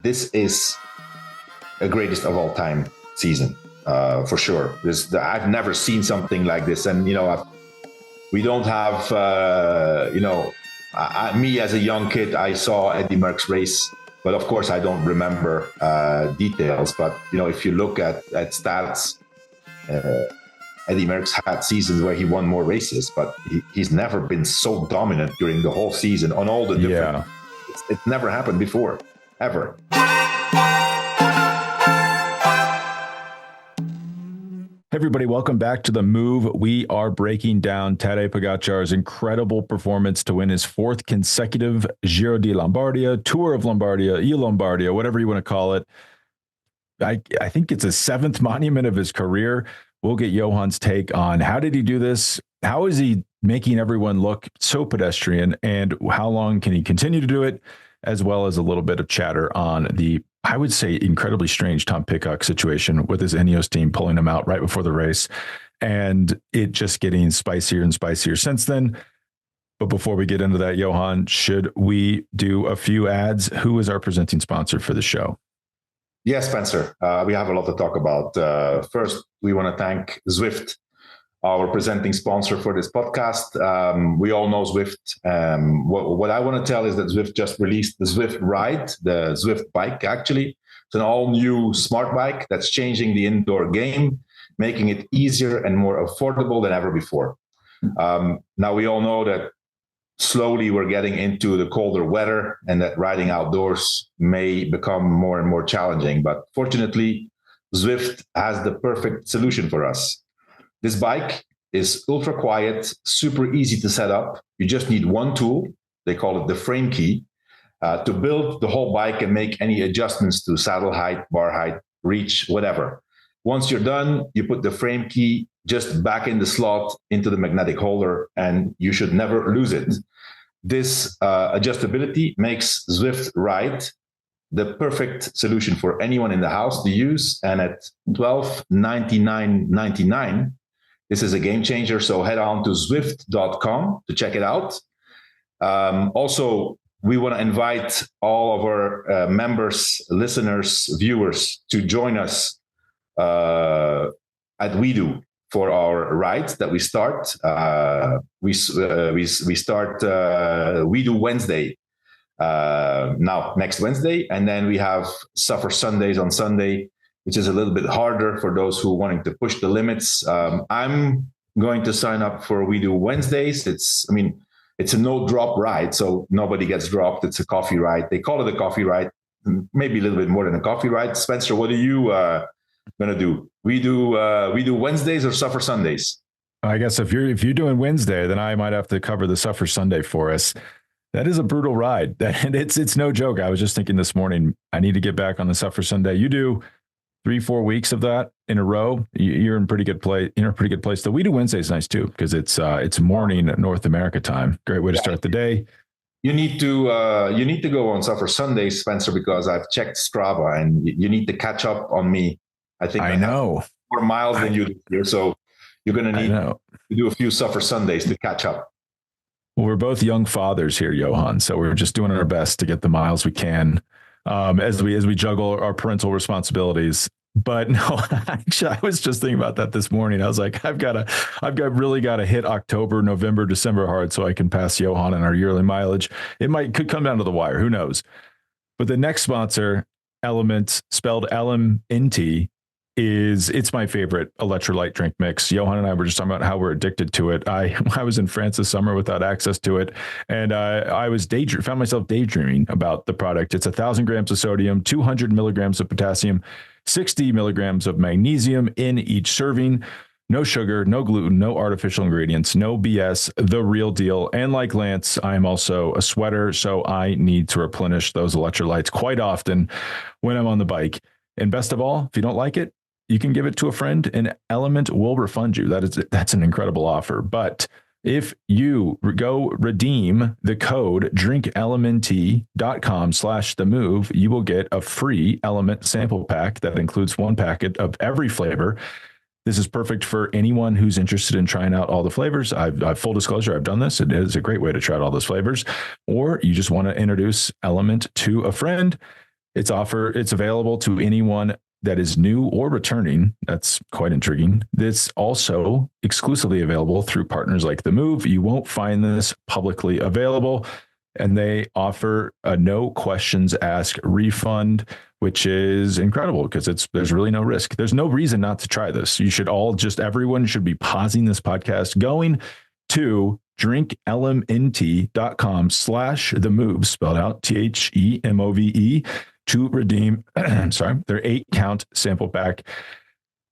this is a greatest of all time season, for sure. I've never seen something like this. And, we don't have, me as a young kid, I saw Eddy Merckx race, but of course I don't remember details. But, if you look at stats, Eddy Merckx had seasons where he won more races, but he's never been so dominant during the whole season on all the different. It's never happened before, ever. Hey everybody, welcome back to The Move. We are breaking down Tadej Pogačar's incredible performance to win his fourth consecutive Giro di Lombardia, Tour of Lombardia, Il Lombardia, whatever you want to call it. I think it's a seventh monument of his career. We'll get Johan's take on how did he do this? How is he making everyone look so pedestrian? And how long can he continue to do it? As well as a little bit of chatter on the, I would say, incredibly strange Tom Pidcock situation with his Ineos team pulling him out right before the race, and it just getting spicier and spicier since then. But before we get into that, Johan, should we do a few ads? Who is our presenting sponsor for the show? Yes, Spencer. We have a lot to talk about. First, we want to thank Zwift, our presenting sponsor for this podcast. We all know Zwift. What I want to tell is that Zwift just released the Zwift Ride, the Zwift bike, actually. It's an all-new smart bike that's changing the indoor game, making it easier and more affordable than ever before. Now, we all know that slowly we're getting into the colder weather and that riding outdoors may become more and more challenging. But fortunately, Zwift has the perfect solution for us. This bike is ultra quiet, super easy to set up. You just need one tool. They call it the frame key to build the whole bike and make any adjustments to saddle height, bar height, reach, whatever. Once you're done, you put the frame key just back in the slot into the magnetic holder, and you should never lose it. This adjustability makes Zwift Ride the perfect solution for anyone in the house to use. And at $1299.99, this is a game changer. So head on to Zwift.com to check it out. Also, we want to invite all of our members, listeners, viewers to join us at We Do for our ride that we start. We start We Do Wednesday now next Wednesday, and then we have Suffer Sundays on Sunday, which is a little bit harder for those who are wanting to push the limits. I'm going to sign up for We Do Wednesdays. It's a no drop ride, so nobody gets dropped. It's a coffee ride. They call it a coffee ride, maybe a little bit more than a coffee ride. Spencer, what are you going to do? We do Wednesdays or Suffer Sundays? I guess if you're doing Wednesday, then I might have to cover the Suffer Sunday for us. That is a brutal ride. And it's no joke. I was just thinking this morning, I need to get back on the Suffer Sunday. You do 3-4 weeks of that in a row, you're in pretty good place. You're in a pretty good place. The We Do Wednesday is nice too, because it's morning North America time. Great way to start the day. You need to go on Suffer Sunday, Spencer, because I've checked Strava, and you need to catch up on me. I think I know more miles than you do here, so you're going to need to do a few Suffer Sundays to catch up. Well, we're both young fathers here, Johan, so we're just doing our best to get the miles we can as we juggle our parental responsibilities. But no, actually, I was just thinking about that this morning. I was like, I've really got to hit October, November, December hard so I can pass Johan in our yearly mileage. Could come down to the wire. Who knows? But the next sponsor, Element, spelled LMNT, it's my favorite electrolyte drink mix. Johan and I were just talking about how we're addicted to it. I was in France this summer without access to it, and I found myself daydreaming about the product. It's 1,000 grams of sodium, 200 milligrams of potassium, 60 milligrams of magnesium in each serving. No sugar, no gluten, no artificial ingredients, no BS, the real deal. And like Lance, I'm also a sweater, so I need to replenish those electrolytes quite often when I'm on the bike. And best of all, if you don't like it, you can give it to a friend and Element will refund you. That's an incredible offer. But if you go redeem the code drinklmnt.com/themove, you will get a free Element sample pack that includes 1 packet of every flavor. This is perfect for anyone who's interested in trying out all the flavors. I've full disclosure, I've done this. It is a great way to try out all those flavors. Or you just want to introduce Element to a friend. It's available to anyone that is new or returning. That's quite intriguing. It's also exclusively available through partners like THEMOVE. You won't find this publicly available. And they offer a no questions asked refund, which is incredible because there's really no risk. There's no reason not to try this. Everyone should be pausing this podcast, going to drinklmnt.com/THEMOVE, spelled out THEMOVE, to redeem, their 8-count sample pack.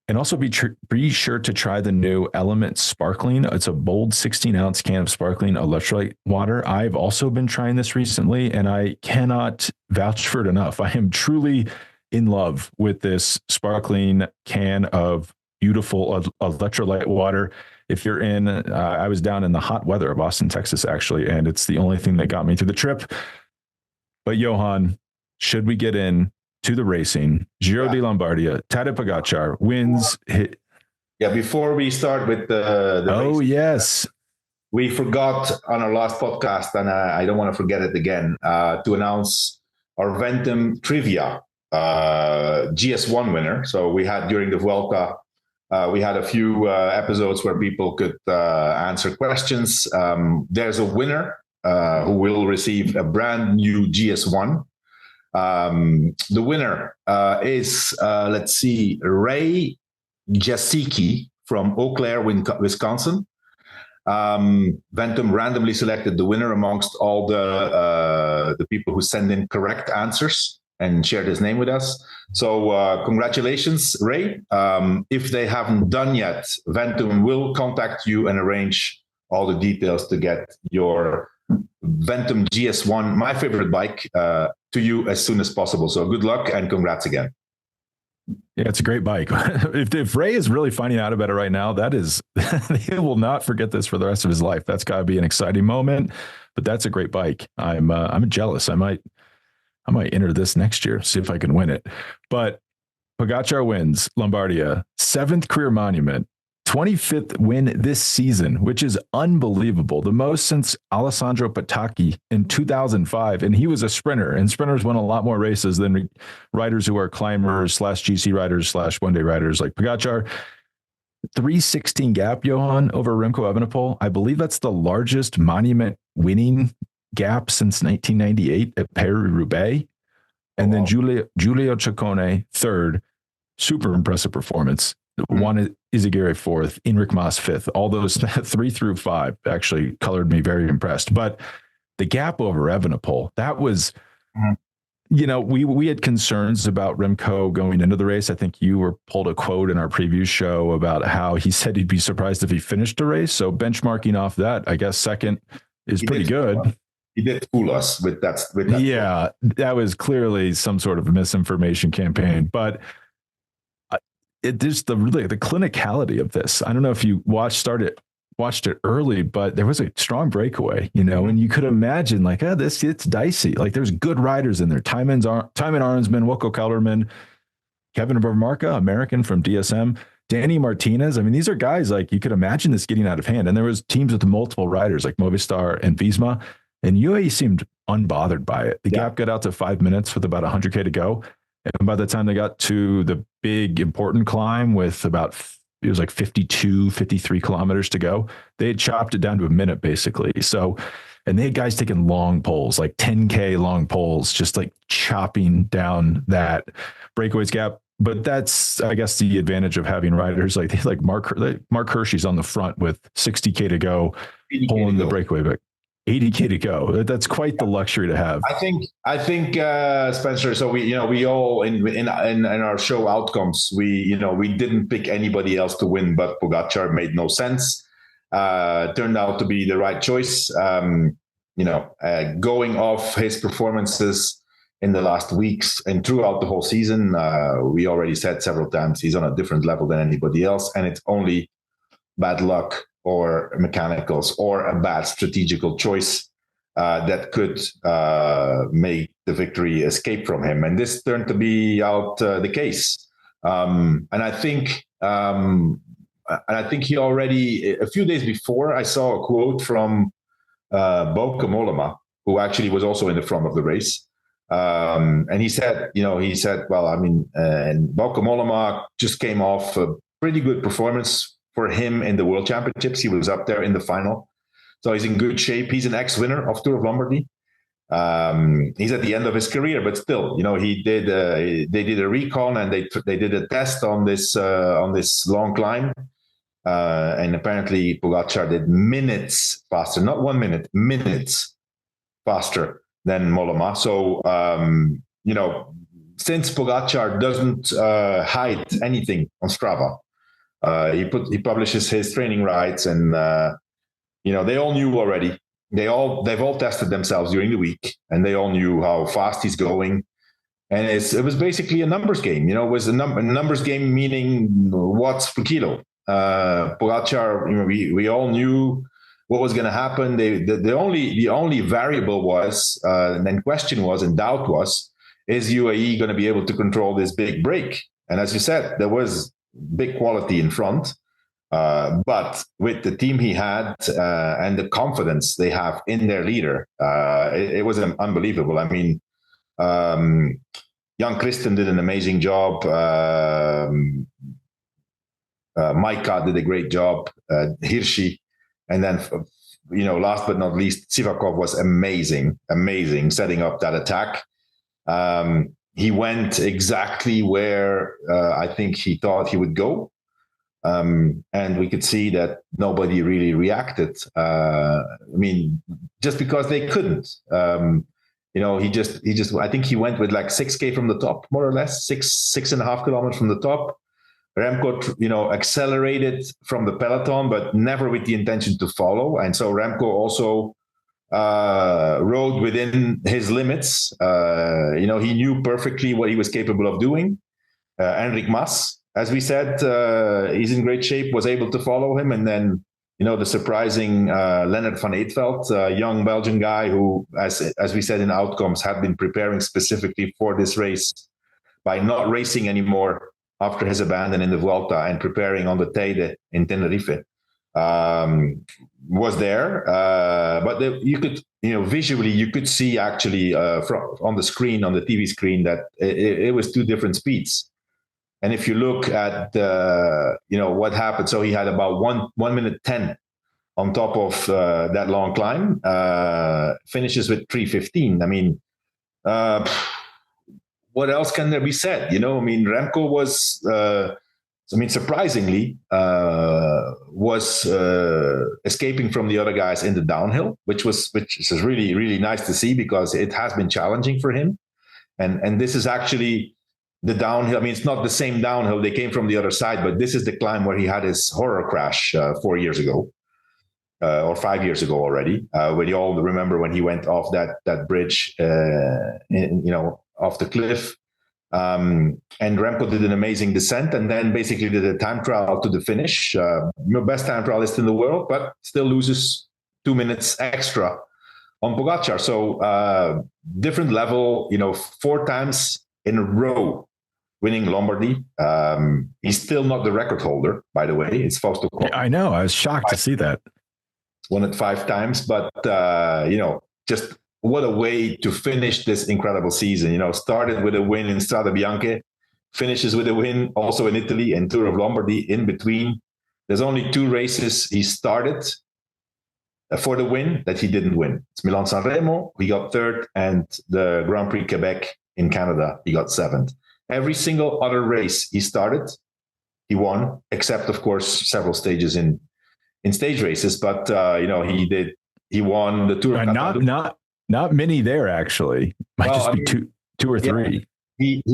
And also be sure to try the new Element Sparkling. It's a bold 16-ounce can of sparkling electrolyte water. I've also been trying this recently, and I cannot vouch for it enough. I am truly in love with this sparkling can of beautiful electrolyte water. If you're I was down in the hot weather of Austin, Texas, actually, and it's the only thing that got me through the trip. But Johan, should we get in to the racing? Giro di Lombardia, Tadej Pogačar wins. Before we start with the racing, yes, we forgot on our last podcast, and I don't want to forget it again, to announce our Ventum Trivia GS1 winner. So we had during the Vuelta, we had a few episodes where people could answer questions. There's a winner who will receive a brand new GS1. The winner is, Ray Jasicki from Eau Claire, Wisconsin. Ventum randomly selected the winner amongst all the people who send in correct answers and shared his name with us. So congratulations, Ray. If they haven't done yet, Ventum will contact you and arrange all the details to get your Ventum GS1, my favorite bike, to you as soon as possible. So good luck and congrats again. Yeah, it's a great bike. If Ray is really finding out about it right now, that is, he will not forget this for the rest of his life. That's got to be an exciting moment, but that's a great bike. I'm jealous. I might enter this next year, see if I can win it. But Pogačar wins Lombardia, 7th career monument, 25th win this season, which is unbelievable. The most since Alessandro Petacchi in 2005. And he was a sprinter, and sprinters won a lot more races than riders who are climbers / GC riders / one-day riders like Pogačar. 316 gap, Johan, over Remco Evenepoel. I believe that's the largest monument winning gap since 1998 at Paris-Roubaix. And then Giulio Ciccone, 3rd. Super impressive performance. One Izagirre 4th, Enric Mas 5th. All those 3 through 5 actually colored me very impressed. But the gap over Evenepoel, that was, we had concerns about Remco going into the race. I think you pulled a quote in our preview show about how he said he'd be surprised if he finished the race. So benchmarking off that, I guess 2nd is pretty good. He did fool us with that. Yeah, that was clearly some sort of misinformation campaign. But there's the clinicality of this. I don't know if you watched it early, but there was a strong breakaway, and you could imagine it's dicey. Like there's good riders in there. Tymon Arnsman, Wilco Kelderman, Kevin Vermarka, American from DSM, Danny Martinez. I mean, these are guys like you could imagine this getting out of hand. And there was teams with multiple riders like Movistar and Visma, and UAE seemed unbothered by it. The gap got out to 5 minutes with about 100K to go. And by the time they got to the big important climb with it was like 52, 53 kilometers to go, they had chopped it down to a minute basically. So, and they had guys taking long poles, like 10K long poles, just like chopping down that breakaways gap. But that's, I guess, the advantage of having riders like Mark Hershey's on the front with 60K to go, pulling the breakaway back. 80K to go. That's quite the luxury to have. I think, Spencer. So we all in our show outcomes, we didn't pick anybody else to win, but Pogačar made no sense. Turned out to be the right choice. Going off his performances in the last weeks and throughout the whole season, we already said several times he's on a different level than anybody else, and it's only bad luck or mechanicals or a bad strategical choice that could make the victory escape from him. And this turned to be out the case. And I think he already, a few days before, I saw a quote from Bauke Mollema, who actually was also in the front of the race. And he said, well, I mean, and Bauke Mollema just came off a pretty good performance for him in the World Championships. He was up there in the final. So he's in good shape. He's an ex-winner of Tour of Lombardy. He's at the end of his career, but still, they did a recon and they did a test on this long climb. And apparently Pogačar did minutes faster, not 1 minute, minutes faster than Mollema. So, since Pogačar doesn't hide anything on Strava, he publishes his training rides, and they all knew already. They've all tested themselves during the week, and they all knew how fast he's going. And it was basically a numbers game. It was a numbers game, meaning watts per kilo. Pogačar, we all knew what was going to happen. The only variable was, and question was, and doubt was, is UAE going to be able to control this big break? And as you said, there was big quality in front, but with the team he had and the confidence they have in their leader, it was unbelievable. I mean, Jan Christen did an amazing job. Maika did a great job. Hirschi. And then, last but not least, Sivakov was amazing, setting up that attack. He went exactly where I think he thought he would go. And we could see that nobody really reacted. Just because they couldn't. He just, I think he went with like 6K from the top, more or less, 6.5 kilometers from the top. Remco, accelerated from the peloton, but never with the intention to follow. And so Remco also rode within his limits. He knew perfectly what he was capable of doing. Enric Mas, as we said, he's in great shape, was able to follow him. And then, the surprising Lennart van Eetveld, a young Belgian guy who, as we said in Outcomes, had been preparing specifically for this race by not racing anymore after his abandon in the Vuelta and preparing on the Teide in Tenerife, was there. But you could, visually, you could see actually on the screen, on the TV screen, that it was two different speeds. And if you look at, what happened, so he had about 1 minute 10 on top of that long climb, finishes with 3:15. I mean, what else can there be said? Remco was, surprisingly, was escaping from the other guys in the downhill, which is really, really nice to see, because it has been challenging for him. And this is actually the downhill. I mean, it's not the same downhill. They came from the other side, but this is the climb where he had his horror crash 4 years ago, or 5 years ago already. We all remember when he went off that bridge, off the cliff. And Remco did an amazing descent, and then basically did a time trial to the finish. Best time trialist in the world, but still loses 2 minutes extra on Pogačar. So different level, 4 times in a row winning Lombardy. He's still not the record holder, by the way. It's Fausto Coppi. I know. I was shocked to see that. Won it 5 times, but just what a way to finish this incredible season. Started with a win in Strade Bianche, finishes with a win also in Italy and Tour of Lombardy in between. There's only 2 races he started for the win that he didn't win. It's Milan-San Remo, he got 3rd, and the Grand Prix Quebec in Canada, he got 7th. Every single other race he started, he won, except, of course, several stages in stage races. But, he won the Tour of Catalonia. Not many there, actually. Might just be two or three. If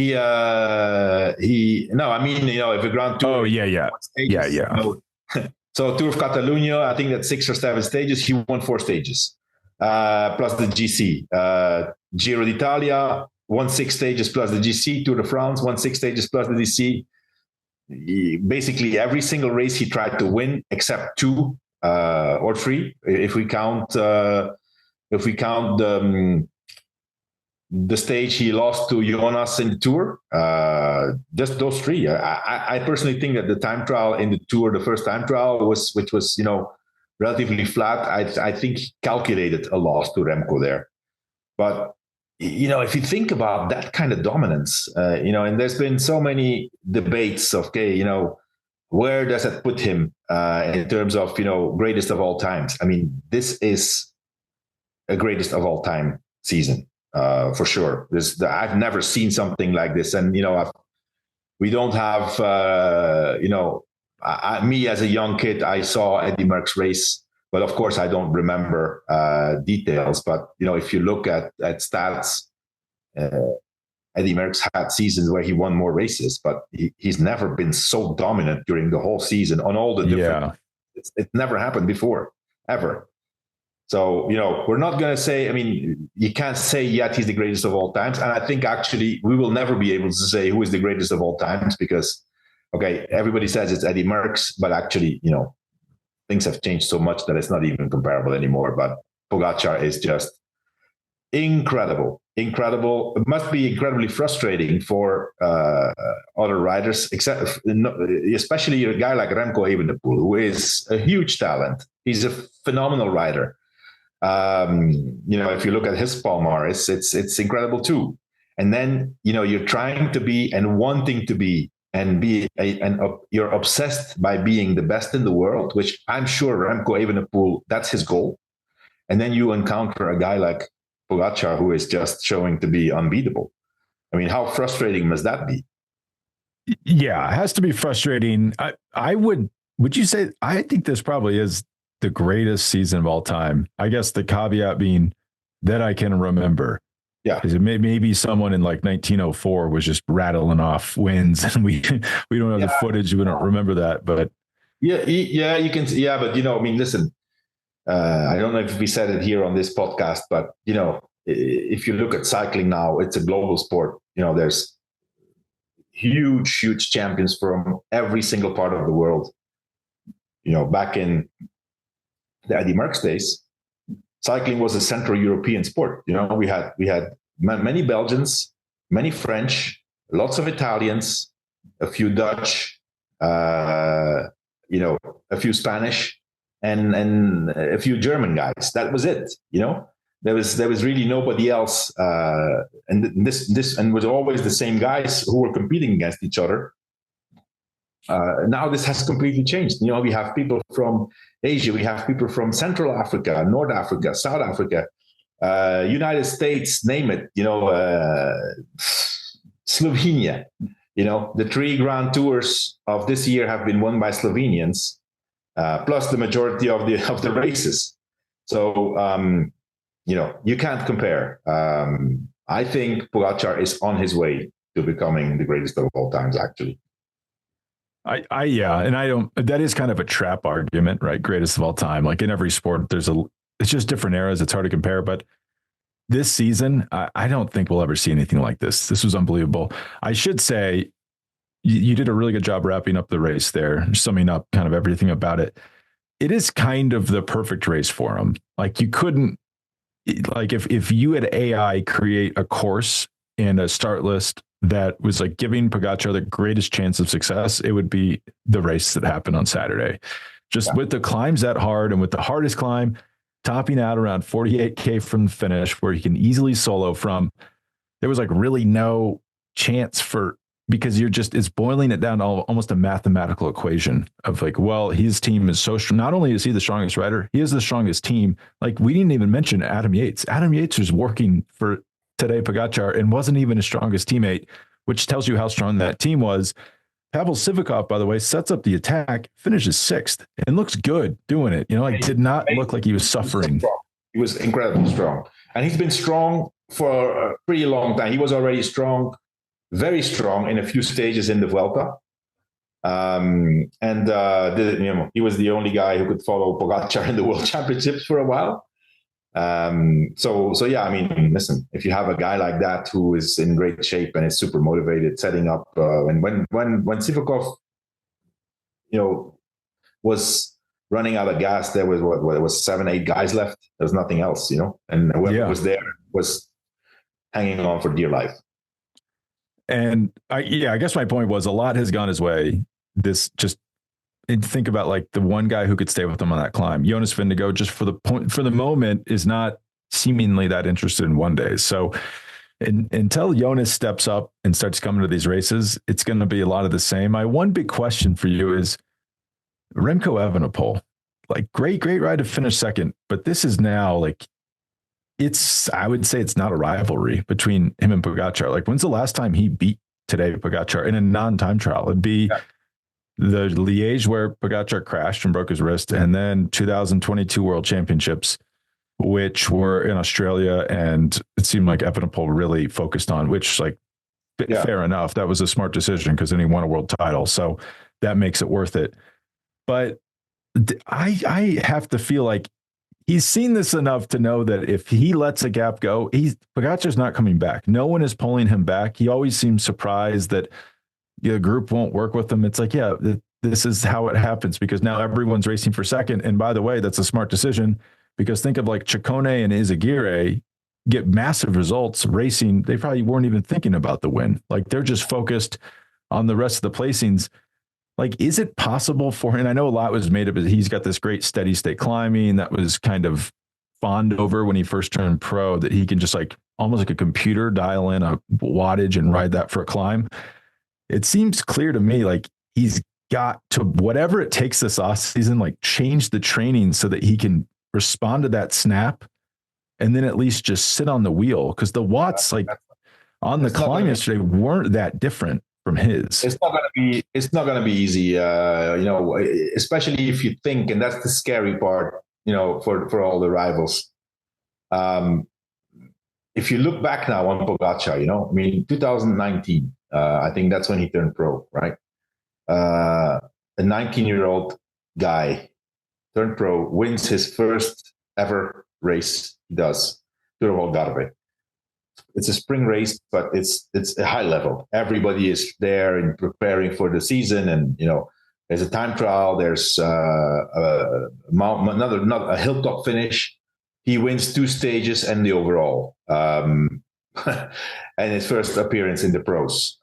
a Grand Tour. Oh, yeah. Stages, so Tour of Catalonia, I think that's 6 or 7 stages. He won 4 stages, plus the GC. Giro d'Italia, won 6 stages plus the GC. Tour de France, won 6 stages plus the GC. Basically, every single race he tried to win, except 2 or 3, if we count the stage he lost to Jonas in the Tour. Just those 3. I personally think that the time trial in the Tour, the first time trial, which was relatively flat. I think he calculated a loss to Remco there, but if you think about that kind of dominance, and there's been so many debates of, okay, where does it put him in terms of, greatest of all times? I mean, this is a greatest of all time season, for sure. I've never seen something like this. And, we don't have, me as a young kid, I saw Eddie Merckx race, but of course I don't remember details. But, if you look at stats, Eddie Merckx had seasons where he won more races, but he's never been so dominant during the whole season on all the different. It never happened before, ever. So, we're not going to say, you can't say yet he's the greatest of all times. And I think actually we will never be able to say who is the greatest of all times because, okay, everybody says it's Eddie Merckx, but actually, things have changed so much that it's not even comparable anymore. But Pogačar is just incredible. It must be incredibly frustrating for other riders, especially a guy like Remco Evenepoel, who is a huge talent. He's a phenomenal rider. If you look at his palmarès, it's incredible too. And then, you're trying to be and wanting to be and you're obsessed by being the best in the world, which I'm sure Remco Evenepoel, that's his goal. And then you encounter a guy like Pogačar, who is just showing to be unbeatable. I mean, how frustrating must that be? Yeah, it has to be frustrating. Would you say, I think this probably is the greatest season of all time. I guess the caveat being that I can remember. Yeah. Because maybe someone in like 1904 was just rattling off wins and we don't have the footage. We don't remember that, but yeah, you can. Yeah. But, listen, I don't know if we said it here on this podcast, but, if you look at cycling now, it's a global sport. There's huge champions from every single part of the world. Back in the Eddie Merckx days, cycling was a Central European sport. We had many Belgians, many French, lots of Italians, a few Dutch, a few Spanish, and a few German guys. That was it. There was really nobody else, and this was always the same guys who were competing against each other. Now this has completely changed. We have people from Asia, we have people from Central Africa, North Africa, South Africa, United States, name it. Slovenia. The 3 Grand Tours of this year have been won by Slovenians, plus the majority of the races. So you can't compare. I think Pogačar is on his way to becoming the greatest of all times, actually. That is kind of a trap argument, right? Greatest of all time. Like in every sport, it's just different eras. It's hard to compare, but this season, I don't think we'll ever see anything like this. This was unbelievable. I should say you did a really good job wrapping up the race there, summing up kind of everything about it. It is kind of the perfect race for him. Like you couldn't, like if you had AI create a course and a start list that was like giving Pogačar the greatest chance of success, it would be the race that happened on Saturday. With the climbs that hard and with the hardest climb, topping out around 48K from the finish where he can easily solo from, there was like really no chance because it's boiling it down to almost a mathematical equation of like, well, his team is so strong. Not only is he the strongest rider, he is the strongest team. Like we didn't even mention Adam Yates. Adam Yates was working for Tadej Pogačar and wasn't even his strongest teammate, which tells you how strong that team was. Pavel Sivakov, by the way, sets up the attack, finishes 6th, and looks good doing it. Did not look like he was suffering. He was incredibly strong. And he's been strong for a pretty long time. He was already strong, very strong in a few stages in the Vuelta. He was the only guy who could follow Pogačar in the World Championships for a while. Listen, if you have a guy like that who is in great shape and is super motivated, setting up, when Sivakov, was running out of gas, there was 7-8 guys left. There was nothing else, and whoever was there was hanging on for dear life. And I guess my point was a lot has gone his way. And think about like the one guy who could stay with him on that climb, Jonas Vingegaard, just for the moment is not seemingly that interested in one day. So until Jonas steps up and starts coming to these races, it's going to be a lot of the same. My one big question for you is Remco Evenepoel. Like great ride to finish second, but this is now like I would say it's not a rivalry between him and Pogačar. Like when's the last time he beat Tadej Pogačar in a non-time trial? It'd be the Liège where Pogačar crashed and broke his wrist, and then 2022 World Championships, which were in Australia, and it seemed like Evenepoel really focused on, which like fair enough. That was a smart decision because then he won a world title, so that makes it worth it. But I have to feel like he's seen this enough to know that if he lets a gap go, Pogačar's not coming back. No one is pulling him back. He always seems surprised that the group won't work with him. It's like, yeah, this is how it happens because now everyone's racing for second. And by the way, that's a smart decision because think of like Ciccone and Izagirre get massive results racing. They probably weren't even thinking about the win. Like they're just focused on the rest of the placings. Like, is it possible for him? And I know a lot was made of it. He's got this great steady state climbing that was kind of fawned over when he first turned pro, that he can just like almost like a computer dial in a wattage and ride that for a climb. It seems clear to me like he's got to, whatever it takes this off season, like change the training so that he can respond to that snap and then at least just sit on the wheel. Because the watts like on the climb yesterday weren't that different from his. It's not gonna be easy, especially if you think, and that's the scary part, for all the rivals. If you look back now on Pogačar, 2019, I think that's when he turned pro, right? A 19-year-old guy turned pro, wins his first ever race. He does Tour of Algarve. It's a spring race, but it's a high level. Everybody is there and preparing for the season, and there's a time trial. There's a hilltop finish. He wins 2 stages and the overall, and his first appearance in the pros.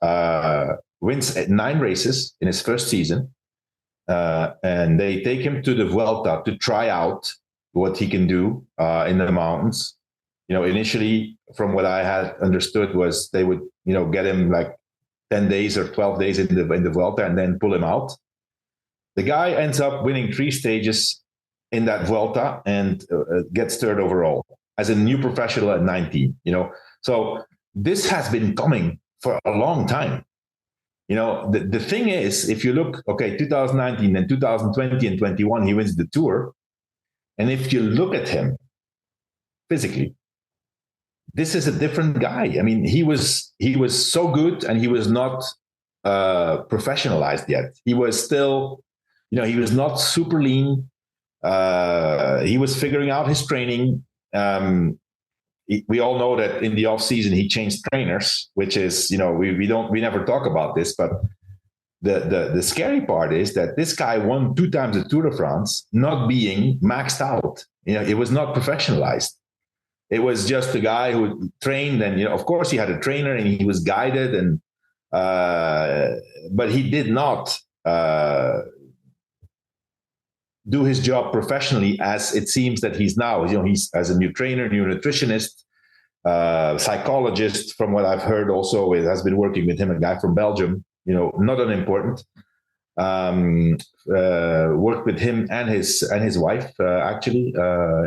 Wins 9 races in his first season, and they take him to the Vuelta to try out what he can do in the mountains. Initially, from what I had understood, was they would, get him like 10 days or 12 days in the Vuelta and then pull him out. The guy ends up winning 3 stages in that Vuelta and gets 3rd overall as a new professional at 19. So this has been coming for a long time. The thing is, if you look, 2019 and 2020 and 21, he wins the Tour, and if you look at him physically, this is a different guy. I mean, he was so good, and he was not professionalized yet. He was still, he was not super lean. He was figuring out his training. We all know that in the off season he changed trainers, which is, we never talk about this, but the scary part is that this guy won 2 times the Tour de France, not being maxed out. It was not professionalized. It was just a guy who trained, and of course he had a trainer and he was guided, and but he did not do his job professionally, as it seems that he's now. He's as a new trainer, new nutritionist, psychologist. From what I've heard, also it has been working with him, a guy from Belgium. Not unimportant. Worked with him and his wife actually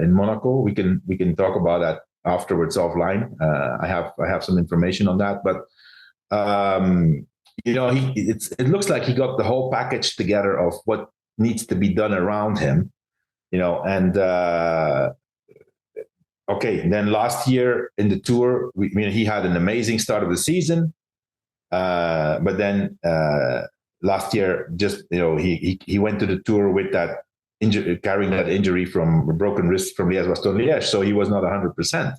in Monaco. We can talk about that afterwards offline. I have some information on that, but it looks like he got the whole package together of what needs to be done around him. And then last year in the Tour, he had an amazing start of the season, but then. Last year, just he went to the Tour with that injury, carrying that injury from a broken wrist from Liège-Bastogne-Liège, so he was not 100%.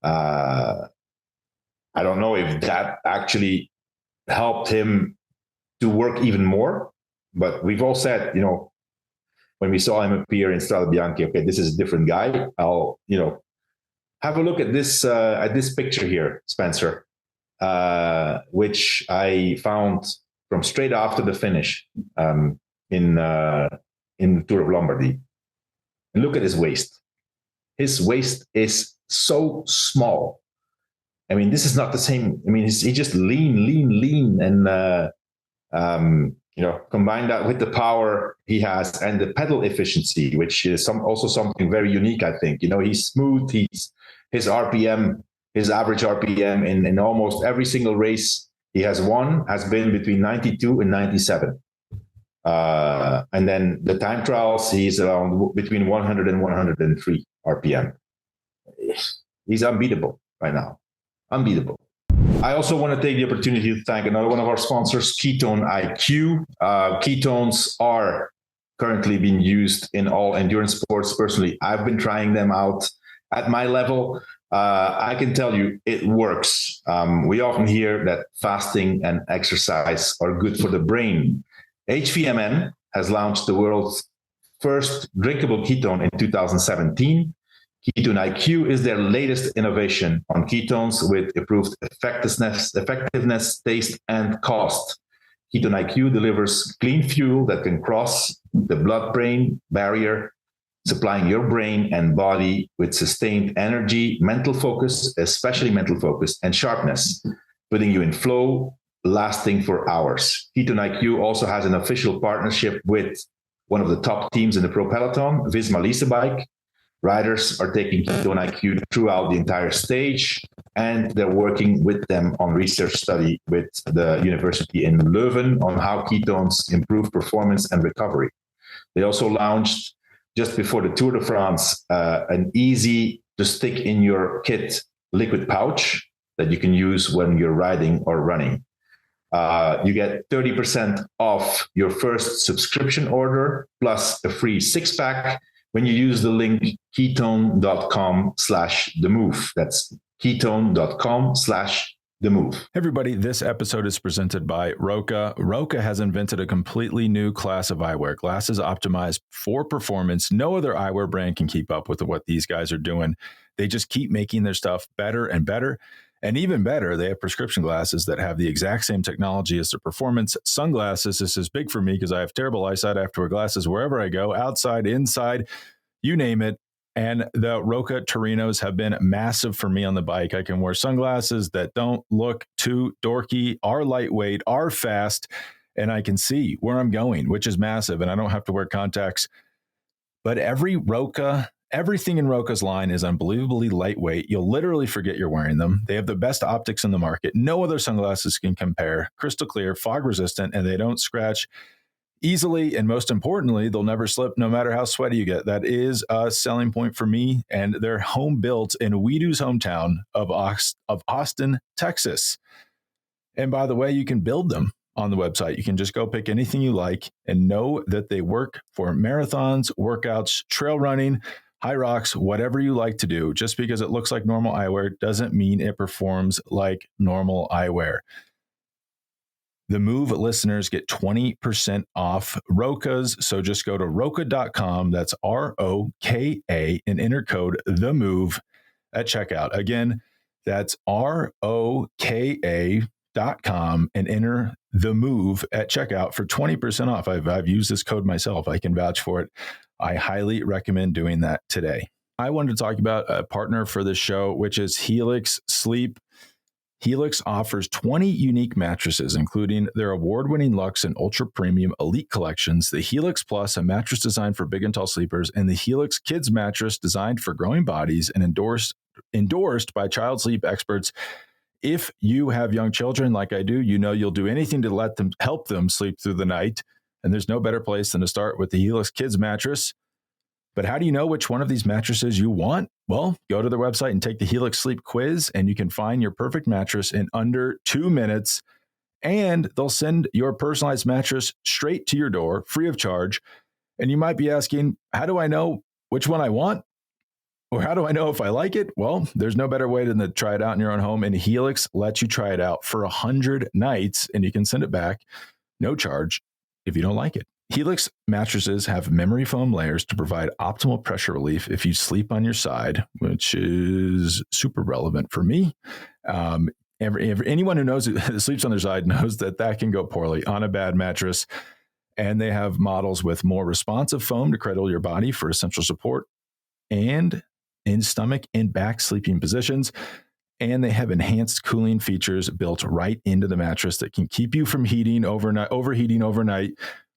I don't know if that actually helped him to work even more, but we've all said, when we saw him appear in Strade Bianche, this is a different guy. I'll, have a look at this picture here, Spencer, which I found from straight after the finish in the Tour of Lombardy. And look at his waist. His waist is so small. I mean, this is not the same. I mean, he's just lean, and combine that with the power he has and the pedal efficiency, which is also something very unique, I think. He's smooth. His RPM, his average RPM in almost every single race he has won has been between 92 and 97. And then the time trials, he's around between 100 and 103 RPM. He's unbeatable right now. Unbeatable. I also want to take the opportunity to thank another one of our sponsors, Ketone IQ. Ketones are currently being used in all endurance sports. Personally, I've been trying them out at my level. I can tell you it works. We often hear that fasting and exercise are good for the brain. HVMN has launched the world's first drinkable ketone in 2017. Ketone IQ is their latest innovation on ketones with improved effectiveness, taste, and cost. Ketone IQ delivers clean fuel that can cross the blood-brain barrier, supplying your brain and body with sustained energy, mental focus, especially mental focus, and sharpness, putting you in flow, lasting for hours. Ketone IQ also has an official partnership with one of the top teams in the pro peloton, Visma Lease Bike. Riders are taking Ketone IQ throughout the entire stage, and they're working with them on research study with the university in Leuven on how ketones improve performance and recovery. They also launched, just before the Tour de France, an easy to stick in your kit liquid pouch that you can use when you're riding or running. You get 30% off your first subscription order plus a free 6-pack when you use the link ketone.com/TheMove. That's ketone.com/TheMove. Hey everybody, this episode is presented by Roka. Roka has invented a completely new class of eyewear, glasses optimized for performance. No other eyewear brand can keep up with what these guys are doing. They just keep making their stuff better and better. And even better, they have prescription glasses that have the exact same technology as their performance sunglasses. This is big for me because I have terrible eyesight. I have to wear glasses wherever I go, outside, inside, you name it. And the Roka Torinos have been massive for me on the bike. I can wear sunglasses that don't look too dorky, are lightweight, are fast, and I can see where I'm going, which is massive. And I don't have to wear contacts. But everything in Roka's line is unbelievably lightweight. You'll literally forget you're wearing them. They have the best optics in the market. No other sunglasses can compare. Crystal clear, fog resistant, and they don't scratch easily. And most importantly, they'll never slip no matter how sweaty you get. That is a selling point for me. And they're home built in Weedu's hometown of Austin, Texas. And by the way, you can build them on the website. You can just go pick anything you like and know that they work for marathons, workouts, trail running, high rocks, whatever you like to do. Just because it looks like normal eyewear doesn't mean it performs like normal eyewear. The Move listeners get 20% off Rokas. So just go to roka.com. That's ROKA and enter code THEMOVE at checkout. Again, that's ROKA.com and enter THEMOVE at checkout for 20% off. I've used this code myself. I can vouch for it. I highly recommend doing that today. I wanted to talk about a partner for this show, which is Helix Sleep. Helix offers 20 unique mattresses, including their award-winning Luxe and Ultra Premium Elite collections, the Helix Plus, a mattress designed for big and tall sleepers, and the Helix Kids mattress designed for growing bodies and endorsed by child sleep experts. If you have young children like I do, you know you'll do anything to help them sleep through the night. And there's no better place than to start with the Helix Kids mattress. But how do you know which one of these mattresses you want? Well, go to their website and take the Helix Sleep Quiz, and you can find your perfect mattress in under 2 minutes. And they'll send your personalized mattress straight to your door, free of charge. And you might be asking, how do I know which one I want? Or how do I know if I like it? Well, there's no better way than to try it out in your own home. And Helix lets you try it out for 100 nights, and you can send it back, no charge, if you don't like it. Helix mattresses have memory foam layers to provide optimal pressure relief if you sleep on your side, which is super relevant for me. Anyone who knows who sleeps on their side knows that can go poorly on a bad mattress. And they have models with more responsive foam to cradle your body for essential support and in stomach and back sleeping positions. And they have enhanced cooling features built right into the mattress that can keep you from overheating overnight,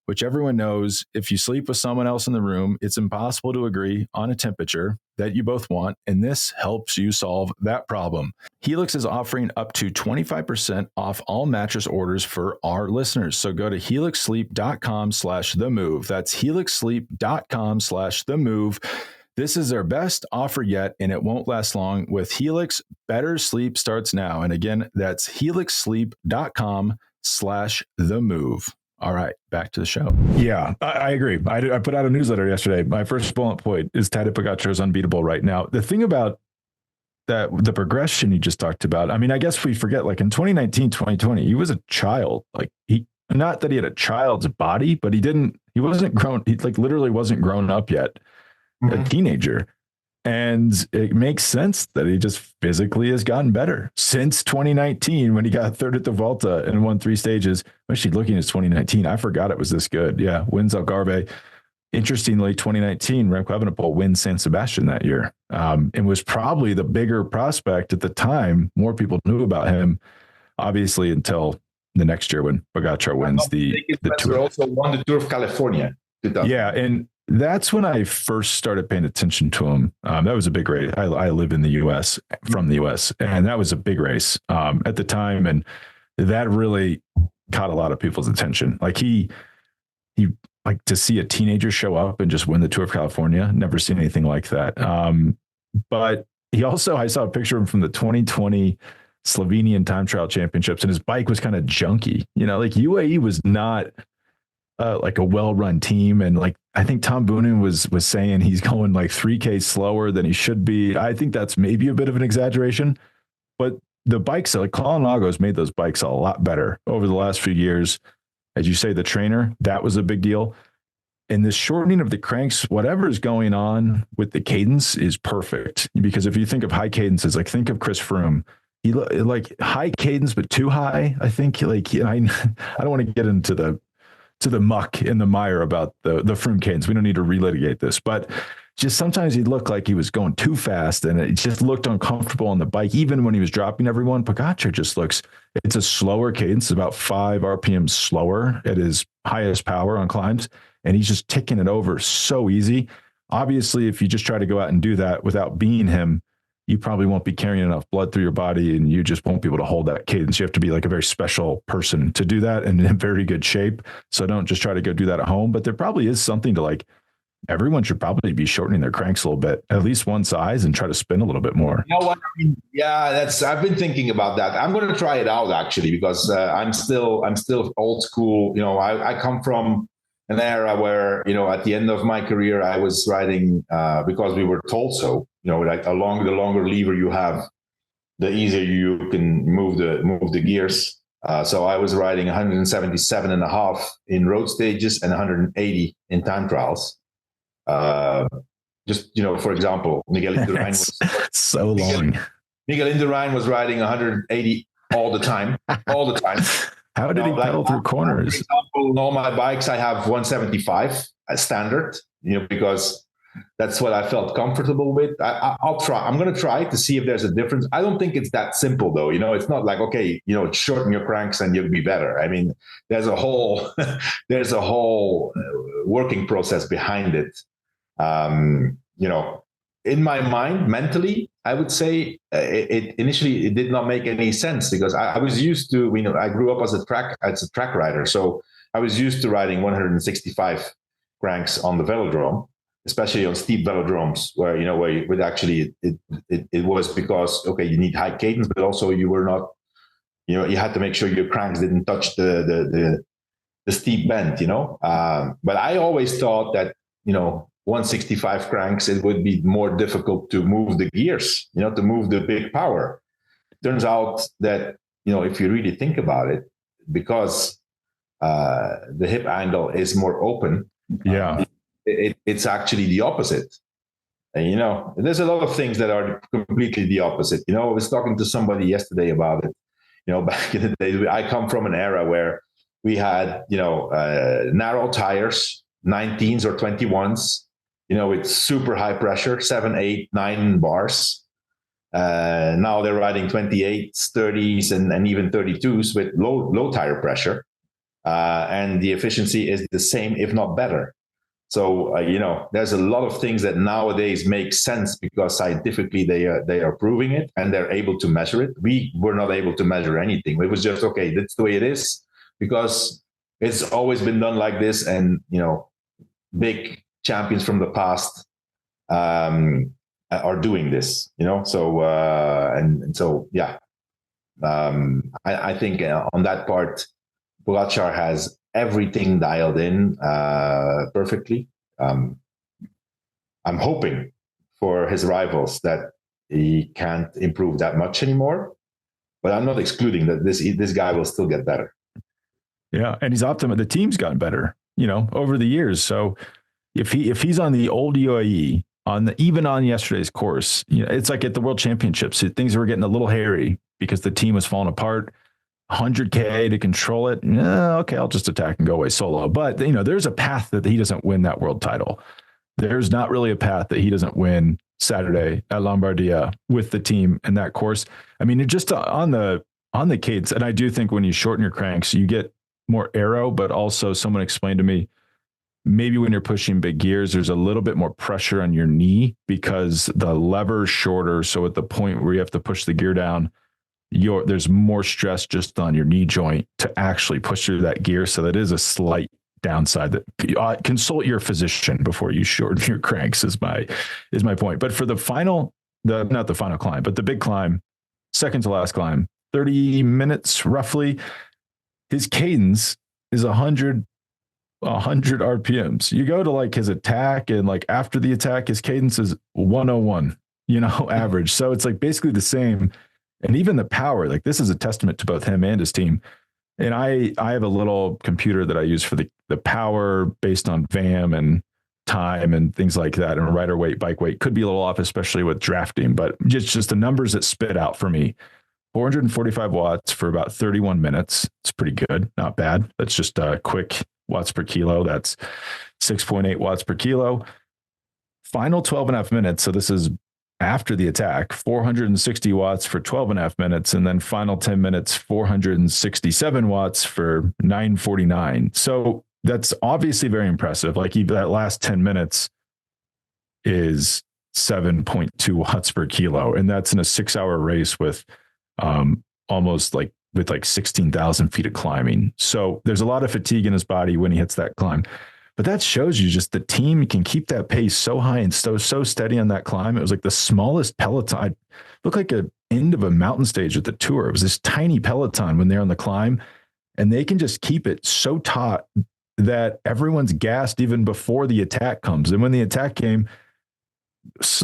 which everyone knows if you sleep with someone else in the room, it's impossible to agree on a temperature that you both want. And this helps you solve that problem. Helix is offering up to 25% off all mattress orders for our listeners. So go to helixsleep.com/themove. That's helixsleep.com/themove. This is their best offer yet, and it won't last long. With Helix, better sleep starts now. And again, that's helixsleep.com/themove. All right, back to the show. Yeah, I agree. I put out a newsletter yesterday. My first bullet point is Tadej Pogačar is unbeatable right now. The thing about that, the progression you just talked about, I mean, I guess we forget, like in 2019, 2020, he was a child. Like not that he had a child's body, but he wasn't grown. He like literally wasn't grown up yet. A teenager. And it makes sense that he just physically has gotten better since 2019 when he got third at the Vuelta and won 3 stages. Actually, looking at 2019, I forgot it was this good. Yeah, wins Algarve. Interestingly, 2019, Remco Evenepoel wins San Sebastian that year. And was probably the bigger prospect at the time. More people knew about him, obviously, until the next year when Pogačar wins the Tour. Also won the Tour of California. Yeah, and that's when I first started paying attention to him. That was a big race. I live in the U.S., from the U.S., and that was a big race at the time, and that really caught a lot of people's attention. Like he like to see a teenager show up and just win the Tour of California. Never seen anything like that. But he also, I saw a picture of him from the 2020 Slovenian Time Trial Championships, and his bike was kind of junky. You know, like UAE was not like a well-run team. And like, I think Tom Boonen was saying he's going like 3K slower than he should be. I think that's maybe a bit of an exaggeration, but the bikes, like Colin Lagos made those bikes a lot better over the last few years. As you say, the trainer, that was a big deal. And this shortening of the cranks, whatever is going on with the cadence is perfect. Because if you think of high cadences, like think of Chris Froome, he like high cadence, but too high. I think like, I don't want to get into the muck in the mire about the Froome cadence. We don't need to relitigate this, but just sometimes he'd look like he was going too fast and it just looked uncomfortable on the bike. Even when he was dropping everyone, Pogačar just it's a slower cadence, about 5 RPM slower at his highest power on climbs. And he's just ticking it over so easy. Obviously, if you just try to go out and do that without being him, you probably won't be carrying enough blood through your body and you just won't be able to hold that cadence. You have to be like a very special person to do that and in very good shape. So don't just try to go do that at home. But there probably is something to like, everyone should probably be shortening their cranks a little bit, at least one size, and try to spin a little bit more. You know what? I mean, yeah, I've been thinking about that. I'm going to try it out actually, because I'm still old school. You know, I come from an era where, you know, at the end of my career, I was riding because we were told so. You know, like the longer lever you have, the easier you can move the gears. So I was riding 177.5 in road stages and 180 in time trials. Just, you know, for example, Miguel Indurain was so long. Miguel Indurain was riding 180 all the time. How did he pedal through corners? For example, on all my bikes, I have 175 as standard, you know, because that's what I felt comfortable with. I'll try. I'm going to try to see if there's a difference. I don't think it's that simple, though. You know, it's not like, okay, you know, shorten your cranks and you'll be better. I mean, there's a whole working process behind it. You know, in my mind, mentally, I would say it initially did not make any sense because I was used to, you know, I grew up as a track rider, so I was used to riding 165 cranks on the velodrome, especially on steep velodromes where you would actually it was because, okay, you need high cadence, but also you were not, you know, you had to make sure your cranks didn't touch the steep bend, you know. But I always thought that, you know, 165 cranks, it would be more difficult to move the gears, you know, to move the big power. Turns out that, you know, if you really think about it, because the hip angle is more open, it's actually the opposite. And, you know, there's a lot of things that are completely the opposite. You know, I was talking to somebody yesterday about it. You know, back in the day, I come from an era where we had, you know, narrow tires, 19s or 21s, you know, with super high pressure, 7, 8, 9 bars. Now they're riding 28s, 30s, and even 32s with low tire pressure. And the efficiency is the same, if not better. So, there's a lot of things that nowadays make sense because scientifically they are proving it and they're able to measure it. We were not able to measure anything. It was just, okay, that's the way it is because it's always been done like this. And, big champions from the past are doing this, So, I think on that part, Pogačar has everything dialed in perfectly. I'm hoping for his rivals that he can't improve that much anymore, but I'm not excluding that this guy will still get better. Yeah, and he's optimistic. The team's gotten better, over the years. So if he's on the old UAE, even on yesterday's course, it's like at the World Championships, things were getting a little hairy because the team was falling apart. 100K to control it. Okay, I'll just attack and go away solo. But, there's a path that he doesn't win that world title. There's not really a path that he doesn't win Saturday at Lombardia with the team and that course. I mean, just on the cadence, and I do think when you shorten your cranks, you get more aero, but also someone explained to me, maybe when you're pushing big gears, there's a little bit more pressure on your knee because the lever's shorter. So at the point where you have to push the gear down, there's more stress just on your knee joint to actually push through that gear. So that is a slight downside. That consult your physician before you shorten your cranks is my point. But for the not the final climb, but the big climb, second to last climb, 30 minutes roughly, his cadence is 100 RPMs. You go to like his attack and like after the attack, his cadence is 101, average. So it's like basically the same. And even the power, like this is a testament to both him and his team. And I have a little computer that I use for the power based on VAM and time and things like that. And rider weight, bike weight could be a little off, especially with drafting, but just the numbers that spit out for me, 445 watts for about 31 minutes. It's pretty good. Not bad. That's just quick watts per kilo. That's 6.8 watts per kilo. Final 12.5 minutes. So this is after the attack, 460 watts for 12.5 minutes, and then final 10 minutes, 467 watts for 949. So that's obviously very impressive. Like that last 10 minutes is 7.2 watts per kilo. And that's in a 6-hour race with almost like 16,000 feet of climbing. So there's a lot of fatigue in his body when he hits that climb. But that shows you just the team can keep that pace so high and so steady on that climb. It was like the smallest peloton. It looked like an end of a mountain stage at the Tour. It was this tiny peloton when they're on the climb, and they can just keep it so taut that everyone's gassed even before the attack comes. And when the attack came,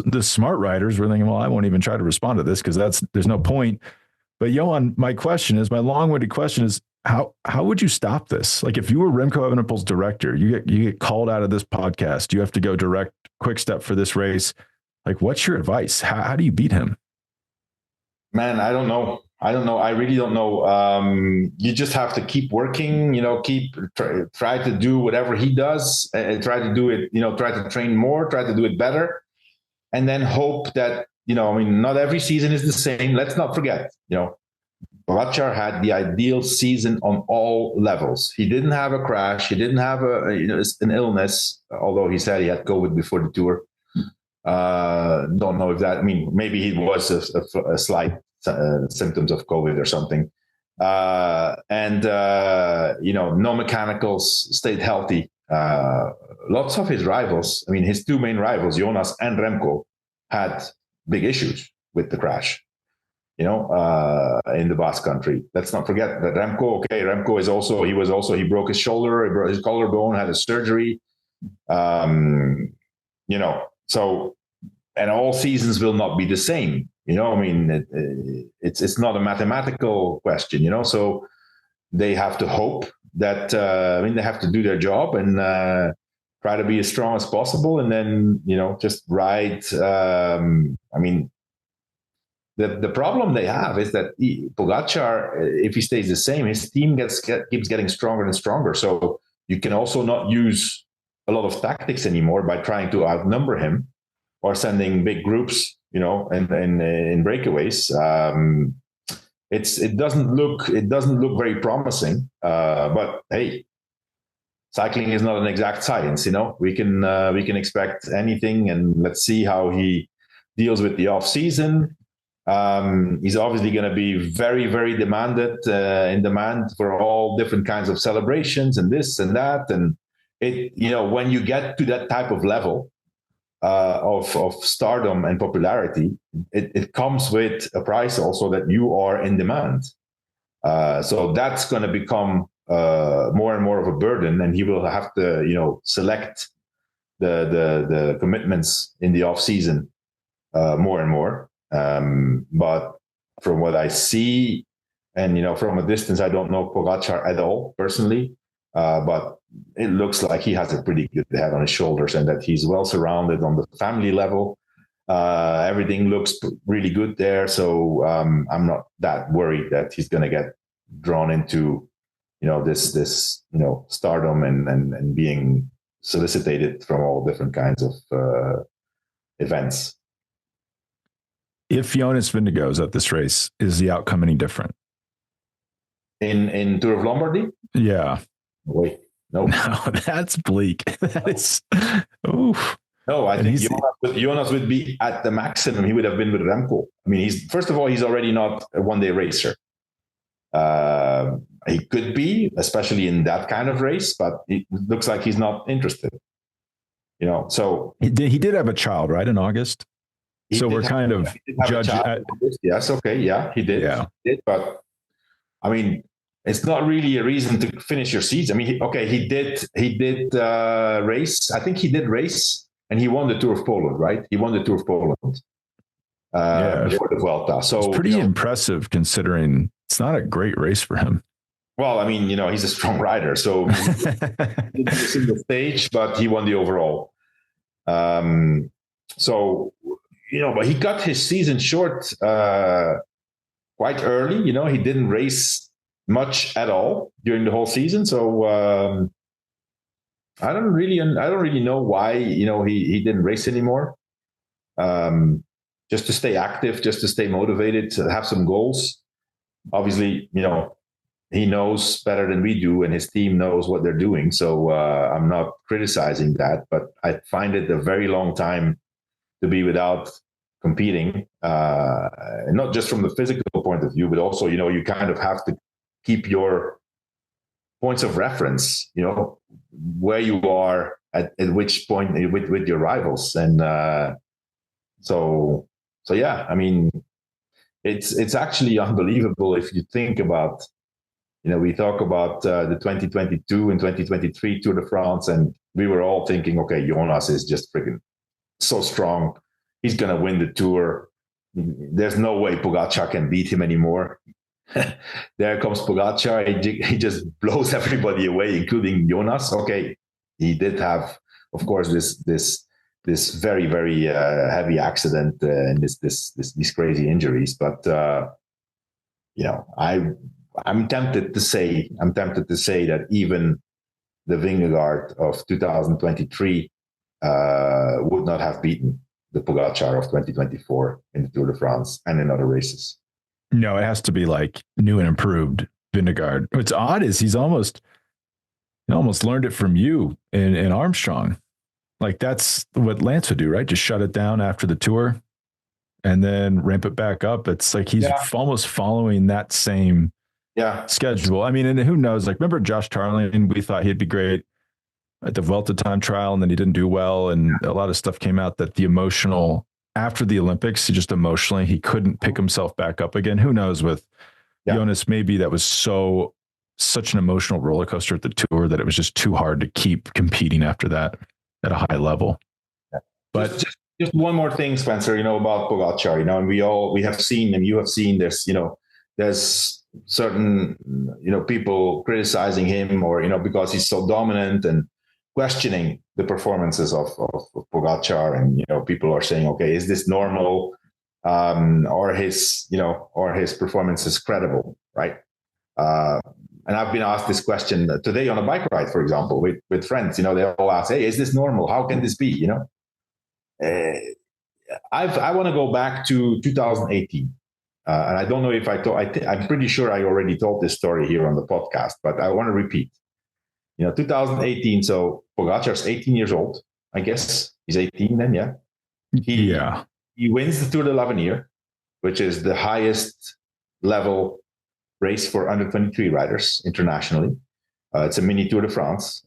the smart riders were thinking, well, I won't even try to respond to this because there's no point. But Johan, my long-winded question is, how would you stop this? Like if you were Remco Evenepoel's director, you get called out of this podcast, you have to go direct Quick Step for this race. Like, what's your advice? How do you beat him? Man, I don't know. I really don't know. You just have to keep working, try to do whatever he does and try to do it, try to train more, try to do it better. And then hope that, not every season is the same. Let's not forget, Pogačar had the ideal season on all levels. He didn't have a crash. He didn't have an illness, although he said he had COVID before the Tour. Don't know if that, maybe he was a slight symptoms of COVID or something. No mechanicals, stayed healthy. Lots of his rivals, his two main rivals, Jonas and Remco, had big issues with the crash. In the Basque Country. Let's not forget that Remco he broke his shoulder, he broke his collarbone, had a surgery. So, and all seasons will not be the same. It's not a mathematical question, so they have to hope that, they have to do their job and try to be as strong as possible. And then, just ride, The problem they have is that Pogačar, if he stays the same, his team keeps getting stronger and stronger. So you can also not use a lot of tactics anymore by trying to outnumber him or sending big groups, in breakaways. It doesn't look very promising. But hey, cycling is not an exact science. We can expect anything, and let's see how he deals with the off season. He's obviously going to be very, very in demand for all different kinds of celebrations and this and that. And when you get to that type of level of stardom and popularity, it comes with a price also that you are in demand. So that's going to become more and more of a burden, and he will have to, select the commitments in the off season more and more. But from what I see, and from a distance, I don't know Pogačar at all personally, but it looks like he has a pretty good head on his shoulders, and that he's well surrounded on the family level. Everything looks really good there, so I'm not that worried that he's going to get drawn into this stardom and being solicited from all different kinds of events. If Jonas Vingegaard is at this race, is the outcome any different? In Tour of Lombardy? Yeah. Wait, no, that's bleak. That is, oof. No, I think Jonas would be at the maximum he would have been with Remco. I mean, first of all, he's already not a one-day racer. He could be, especially in that kind of race, but it looks like he's not interested. So he did have a child, right, in August. So we're kind of judging. Yes, okay, yeah, he did. Yeah, he did, but I mean, it's not really a reason to finish your season. I mean, he did race. I think he did race, and he won the Tour of Poland, right? He won the Tour of Poland. For the Vuelta. So it's pretty impressive considering it's not a great race for him. Well, I mean, he's a strong rider, so he didn't miss the stage, but he won the overall. So. But he cut his season short quite early. He didn't race much at all during the whole season. So I don't really know why he didn't race anymore. Just to stay active, just to stay motivated, to have some goals. Obviously, he knows better than we do, and his team knows what they're doing. So I'm not criticizing that, but I find it a very long time to be without competing, and not just from the physical point of view, but also, you kind of have to keep your points of reference, where you are at which point with your rivals. And so yeah, I mean, it's actually unbelievable if you think about, we talk about the 2022 and 2023 Tour de France, and we were all thinking, okay, Jonas is just freaking so strong. He's going to win the Tour. There's no way Pogačar can beat him anymore. There comes Pogačar. He just blows everybody away, including Jonas. Okay, he did have, of course, this very, very heavy accident and these crazy injuries. But I'm tempted to say that even the Vingegaard of 2023 would not have beaten the Pogačar of 2024 in the Tour de France and in other races. No, it has to be like new and improved Vingegaard. What's odd is he almost learned it from you in Armstrong. Like that's what Lance would do, right? Just shut it down after the Tour and then ramp it back up. It's like he's almost following that same schedule. I mean, and who knows? Like, remember Josh Tarling? We thought he'd be great at the Vuelta time trial, and then he didn't do well, and a lot of stuff came out that the emotional after the Olympics, he couldn't pick himself back up again. Who knows with Jonas? Maybe that was such an emotional roller coaster at the Tour that it was just too hard to keep competing after that at a high level. Yeah. But just one more thing, Spencer, about Pogačar, and we have seen, and you have seen this, there's certain, people criticizing him or, because he's so dominant and questioning the performances of Pogačar, and people are saying, okay, is this normal, or his performance is credible, right? And I've been asked this question today on a bike ride, for example, with friends. They all ask, hey, is this normal? How can this be? I want to go back to 2018. And I don't know if I'm pretty sure I already told this story here on the podcast, but I want to repeat. 2018. So Pogačar's 18 years old, I guess. He's 18 then, yeah. He wins the Tour de l'Avenir, which is the highest level race for under 23 riders internationally. It's a mini Tour de France.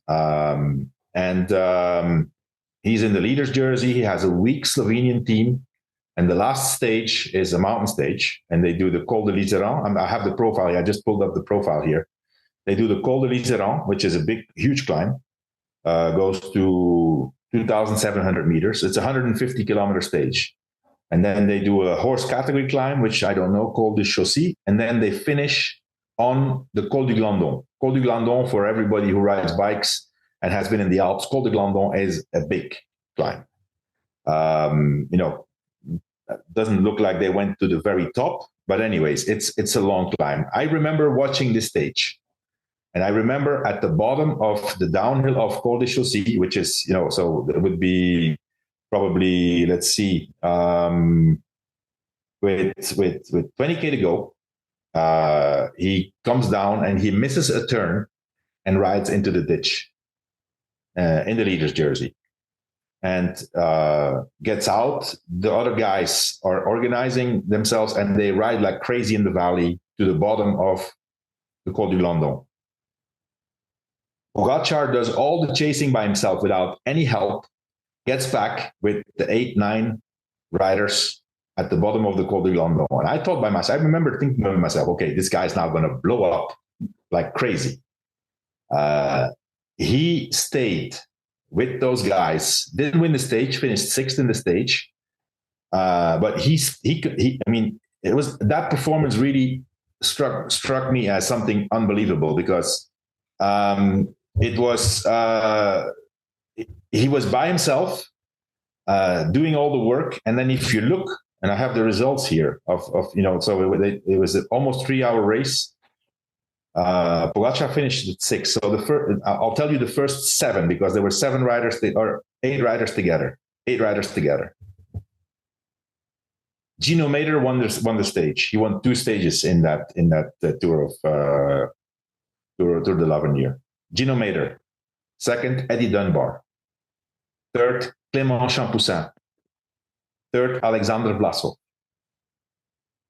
He's in the leader's jersey. He has a weak Slovenian team. And the last stage is a mountain stage. And they do the Col de l'Iseran. I have the profile. I just pulled up the profile here. They do the Col de l'Iseran, which is a huge climb. Goes to 2,700 meters. It's a 150 kilometer stage. And then they do a horse category climb, which I don't know, Col de Chaussy. And then they finish on the Col du Glandon. Col du Glandon, for everybody who rides bikes and has been in the Alps, Col du Glandon is a big climb. Doesn't look like they went to the very top, but anyways, it's a long climb. I remember watching this stage, and I remember at the bottom of the downhill of Col de Chaussy, which is, so it would be probably, let's see, with 20K to go, he comes down and he misses a turn and rides into the ditch in the leader's jersey. And gets out. The other guys are organizing themselves, and they ride like crazy in the valley to the bottom of the Col du Glandon. Pogačar does all the chasing by himself without any help, gets back with the 8-9 riders at the bottom of the Col du Glandon. And I thought by myself, I remember thinking to myself, okay, this guy's now going to blow up like crazy. He stayed with those guys, didn't win the stage, finished sixth in the stage. But it was that performance really struck me as something unbelievable, because it was he was by himself doing all the work. And then if you look, and I have the results here so it was an almost 3-hour race. Pogačar finished at 6. So I'll tell you the first 7, because there were 8 riders together. 8 riders together. Gino Mader won the stage. He won 2 stages in that Tour de l'Avenir. Gino Mader. Second, Eddie Dunbar. Third, Clément Champoussin. Third, Alexander Vlasov.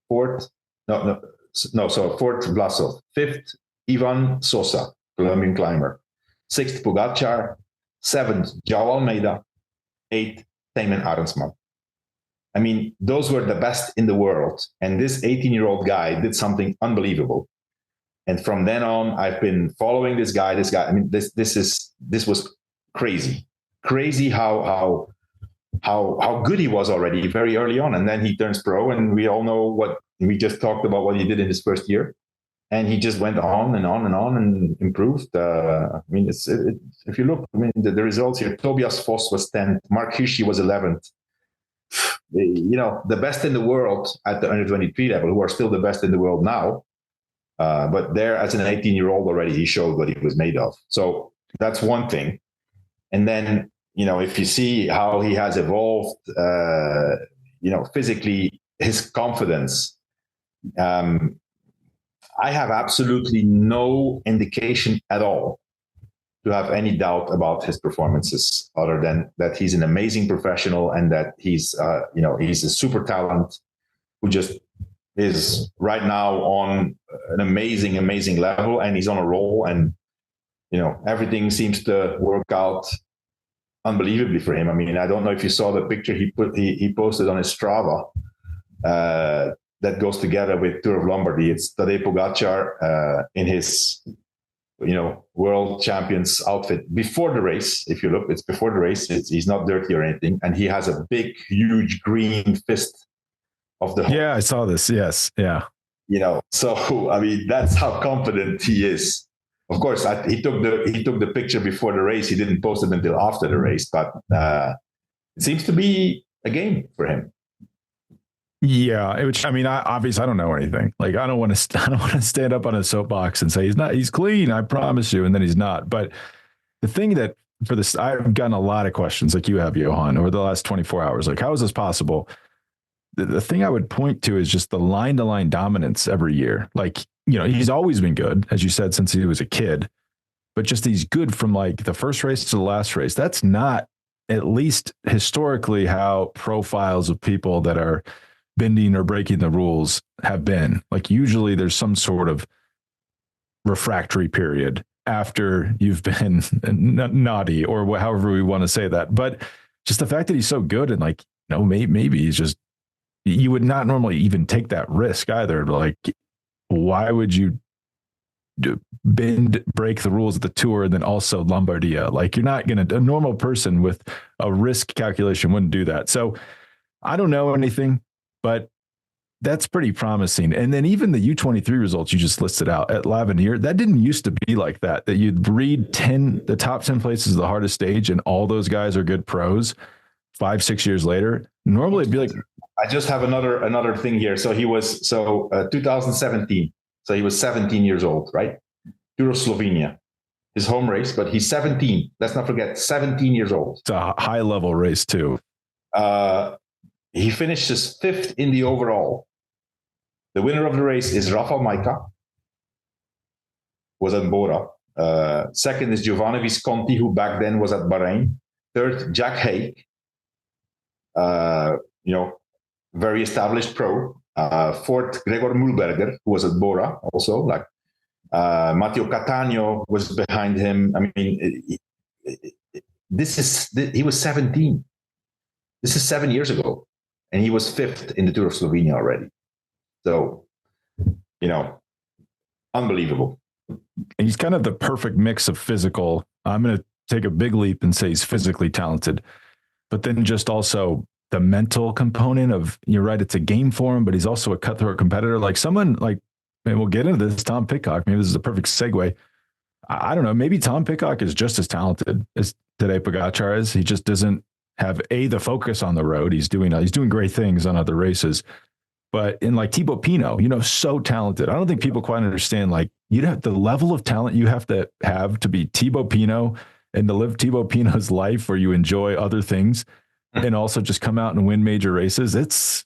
Fourth, Vlasov. Fifth, Ivan Sosa, Colombian climber. Sixth, Pogačar. Seventh, João Almeida. Eighth, Thymen Arensman. I mean, those were the best in the world. And this 18-year-old guy did something unbelievable. And from then on, I've been following this guy. I mean, this was crazy. Crazy how good he was already very early on. And then he turns pro, and we all know we just talked about what he did in his first year, and he just went on and on and on and improved. If you look, the results here, Tobias Vos was 10th, Mark Hirschi was 11th. The best in the world at the under 23 level, who are still the best in the world now. But there, as an 18-year-old already, he showed what he was made of. So that's one thing. And then, if you see how he has evolved, physically, his confidence, I have absolutely no indication at all to have any doubt about his performances, other than that he's an amazing professional, and that he's a super talent who just is right now on an amazing level, and he's on a roll, and everything seems to work out unbelievably for him. I mean, I don't know if you saw the picture he posted on his Strava that goes together with Tour of Lombardy. It's Tadej Pogačar in his world champions outfit before the race. If you look, it's before the race. He's not dirty or anything, and he has a big, huge green fist of the. Yeah, I saw this. Yes, yeah. So I mean, that's how confident he is. Of course, he took the picture before the race. He didn't post it until after the race, but it seems to be a game for him. Yeah, obviously I don't know anything. Like, I don't want to stand up on a soapbox and say he's clean, I promise you, and then he's not. But the thing that for this, I've gotten a lot of questions like you have, Johan, over the last 24 hours. Like, how is this possible? The thing I would point to is just the line to line dominance every year. Like, he's always been good, as you said, since he was a kid, but just he's good from like the first race to the last race. That's not, at least historically, how profiles of people that are bending or breaking the rules have been. Like, usually there's some sort of refractory period after you've been naughty, or however we want to say that. But just the fact that he's so good, and like, maybe he's just, you would not normally even take that risk either. Like, why would you break the rules of the Tour and then also Lombardia? Like, you're not going to, a normal person with a risk calculation wouldn't do that. So I don't know anything, but that's pretty promising. And then even the U23 results you just listed out at L'Avenir, that didn't used to be like that you'd read the top 10 places of the hardest stage and all those guys are good pros 5-6 years later. Normally it'd be like, I just have another thing here. So he was 2017. So he was 17 years old, right? Tour of Slovenia, his home race, but he's 17. Let's not forget, 17 years old. It's a high level race too. He finishes fifth in the overall. The winner of the race is Rafael Majka, was at Bora. Second is Giovanni Visconti, who back then was at Bahrain. Third, Jack Haig, very established pro. Fourth, Gregor Mühlberger, who was at Bora also. Like Matteo Cattaneo was behind him. I mean, he was 17. This is 7 years ago, and he was fifth in the Tour of Slovenia already. So, unbelievable. And he's kind of the perfect mix of physical. I'm going to take a big leap and say he's physically talented, but then just also the mental component of, you're right, it's a game for him, but he's also a cutthroat competitor. Like someone like, and we'll get into this, Tom Pidcock, maybe this is a perfect segue. I don't know, maybe Tom Pidcock is just as talented as Tadej Pogačar is. He just doesn't have the focus on the road. He's doing great things on other races. But in like Thibaut Pinot, so talented. I don't think people quite understand, like, you'd have the level of talent you have to be Thibaut Pinot and to live Thibaut Pinot's life where you enjoy other things and also just come out and win major races. That's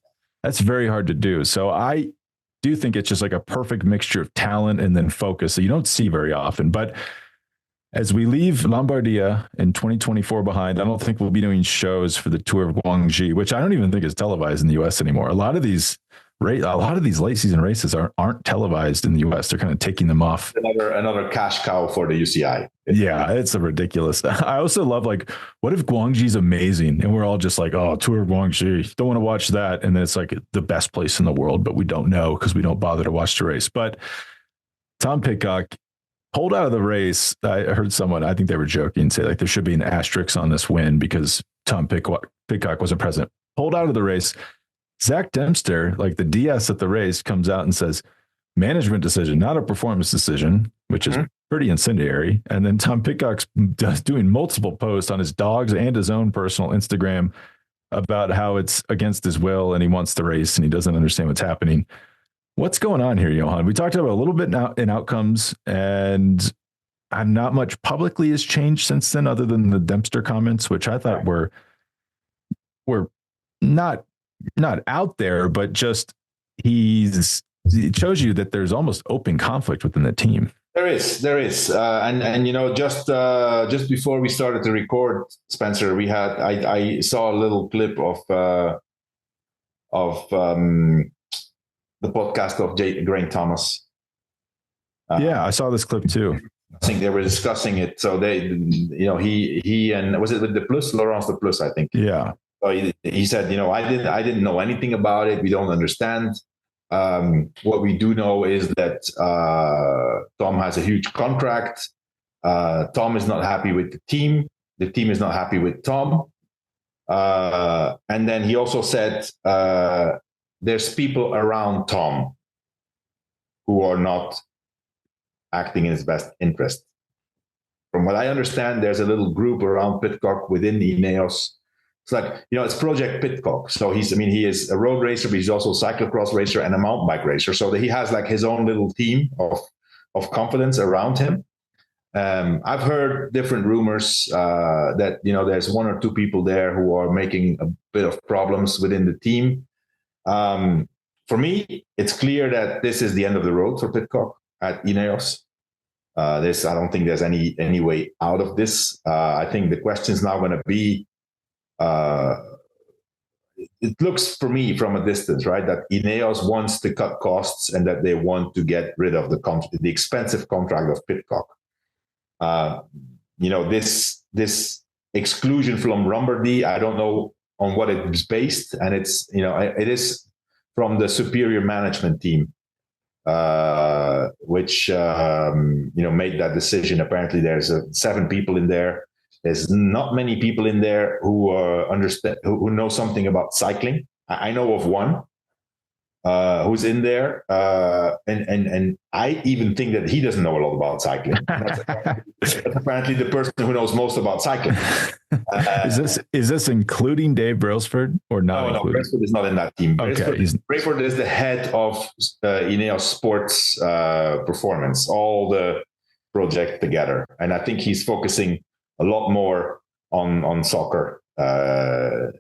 very hard to do. So I do think it's just like a perfect mixture of talent and then focus that you don't see very often. But as we leave Lombardia in 2024 behind, I don't think we'll be doing shows for the Tour of Guangxi, which I don't even think is televised in the US anymore. A lot of these late season races aren't televised in the US. They're kind of taking them off. Another cash cow for the UCI. Yeah, it's a ridiculous. I also love, like, what if Guangxi's amazing and we're all just like, oh, Tour of Guangxi, don't want to watch that. And then it's like the best place in the world, but we don't know because we don't bother to watch the race. But Tom Pidcock pulled out of the race. I heard someone, I think they were joking, say like there should be an asterisk on this win because Tom Pidcock wasn't present. Pulled out of the race. Zach Dempster, like the DS at the race, comes out and says, management decision, not a performance decision, which is pretty incendiary. And then Tom Pidcock's doing multiple posts on his dogs and his own personal Instagram about how it's against his will and he wants the race and he doesn't understand what's happening. What's going on here, Johan? We talked about a little bit now in outcomes, and not much publicly has changed since then, other than the Dempster comments, which I thought were not out there, but just it shows you that there's almost open conflict within the team. There is, and just before we started to record, Spencer, I saw a little clip of the podcast of Geraint Thomas. Yeah, I saw this clip too. I think they were discussing it. So he and was it with the Plus, Laurence de Plus, I think. Yeah. So he said, I didn't know anything about it. We don't understand. What we do know is that Tom has a huge contract. Tom is not happy with the team. The team is not happy with Tom. And then he also said there's people around Tom who are not acting in his best interest. From what I understand, there's a little group around Pidcock within Ineos. It's like, it's Project Pidcock. So he is a road racer, but he's also a cyclocross racer and a mountain bike racer. So that he has like his own little team of confidence around him. I've heard different rumors that, there's one or two people there who are making a bit of problems within the team. For me, it's clear that this is the end of the road for Pidcock at Ineos. I don't think there's any way out of this. I think the question is now going to be, it looks for me from a distance, right, that Ineos wants to cut costs and that they want to get rid of the expensive contract of Pidcock. This exclusion from Lombardia, I don't know on what it is based, and it is from the superior management team, which made that decision. Apparently, there's 7 people in there. There's not many people in there who understand, who know something about cycling. I know of one who's in there, and I even think that he doesn't know a lot about cycling. That's apparently the person who knows most about cycling. Is this including Dave Brailsford or not? No, Brailsford is not in that team. Okay, Brailsford is the head of Ineos Sports Performance, all the project together, and I think he's focusing a lot more on soccer.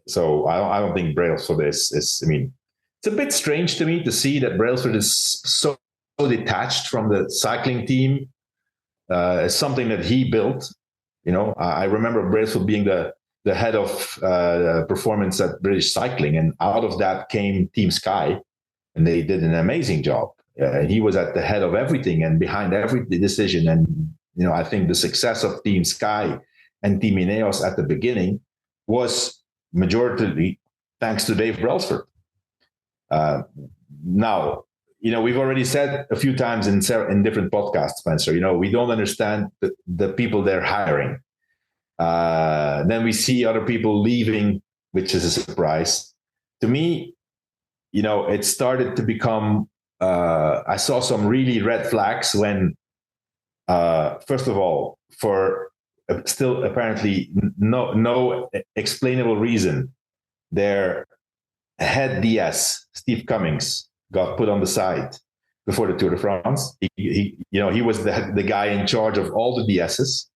So I don't think Brailsford is. I mean, it's a bit strange to me to see that Brailsford is so detached from the cycling team. It's something that he built. I remember Brailsford being the head of performance at British Cycling, and out of that came Team Sky, and they did an amazing job. And he was at the head of everything and behind every decision. And I think the success of Team Sky and Team Ineos at the beginning was majority thanks to Dave Brailsford. Now, we've already said a few times in different podcasts, Spencer, we don't understand the people they're hiring. Then we see other people leaving, which is a surprise. To me, it started to become, I saw some really red flags when, first of all, for still apparently no explainable reason, their head DS, Steve Cummings, got put on the side before the Tour de France. He was the guy in charge of all the DSs.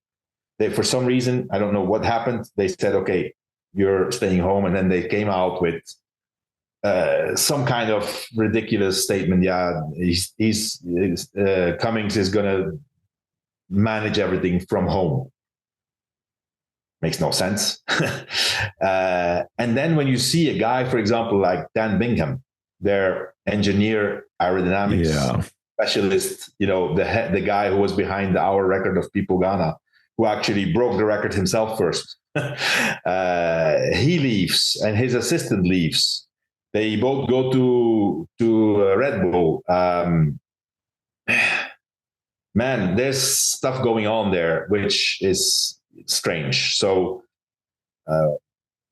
They, for some reason, I don't know what happened, they said, okay, you're staying home. And then they came out with some kind of ridiculous statement. Yeah, he's Cummings is going to manage everything from home. Makes no sense. And then when you see a guy, for example, like Dan Bingham, their engineer aerodynamics specialist, the guy who was behind the hour record of Pipo Ghana, who actually broke the record himself first. He leaves and his assistant leaves. They both go to Red Bull. Man, there's stuff going on there, which is strange. So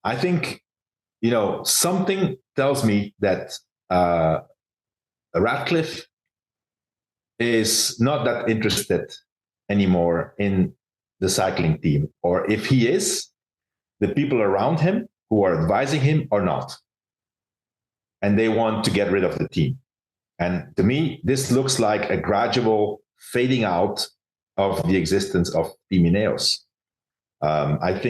I think, something tells me that Ratcliffe is not that interested anymore in the cycling team, or if he is, the people around him who are advising him are not, and they want to get rid of the team. And to me, this looks like a gradual fading out of the existence of Team Ineos. I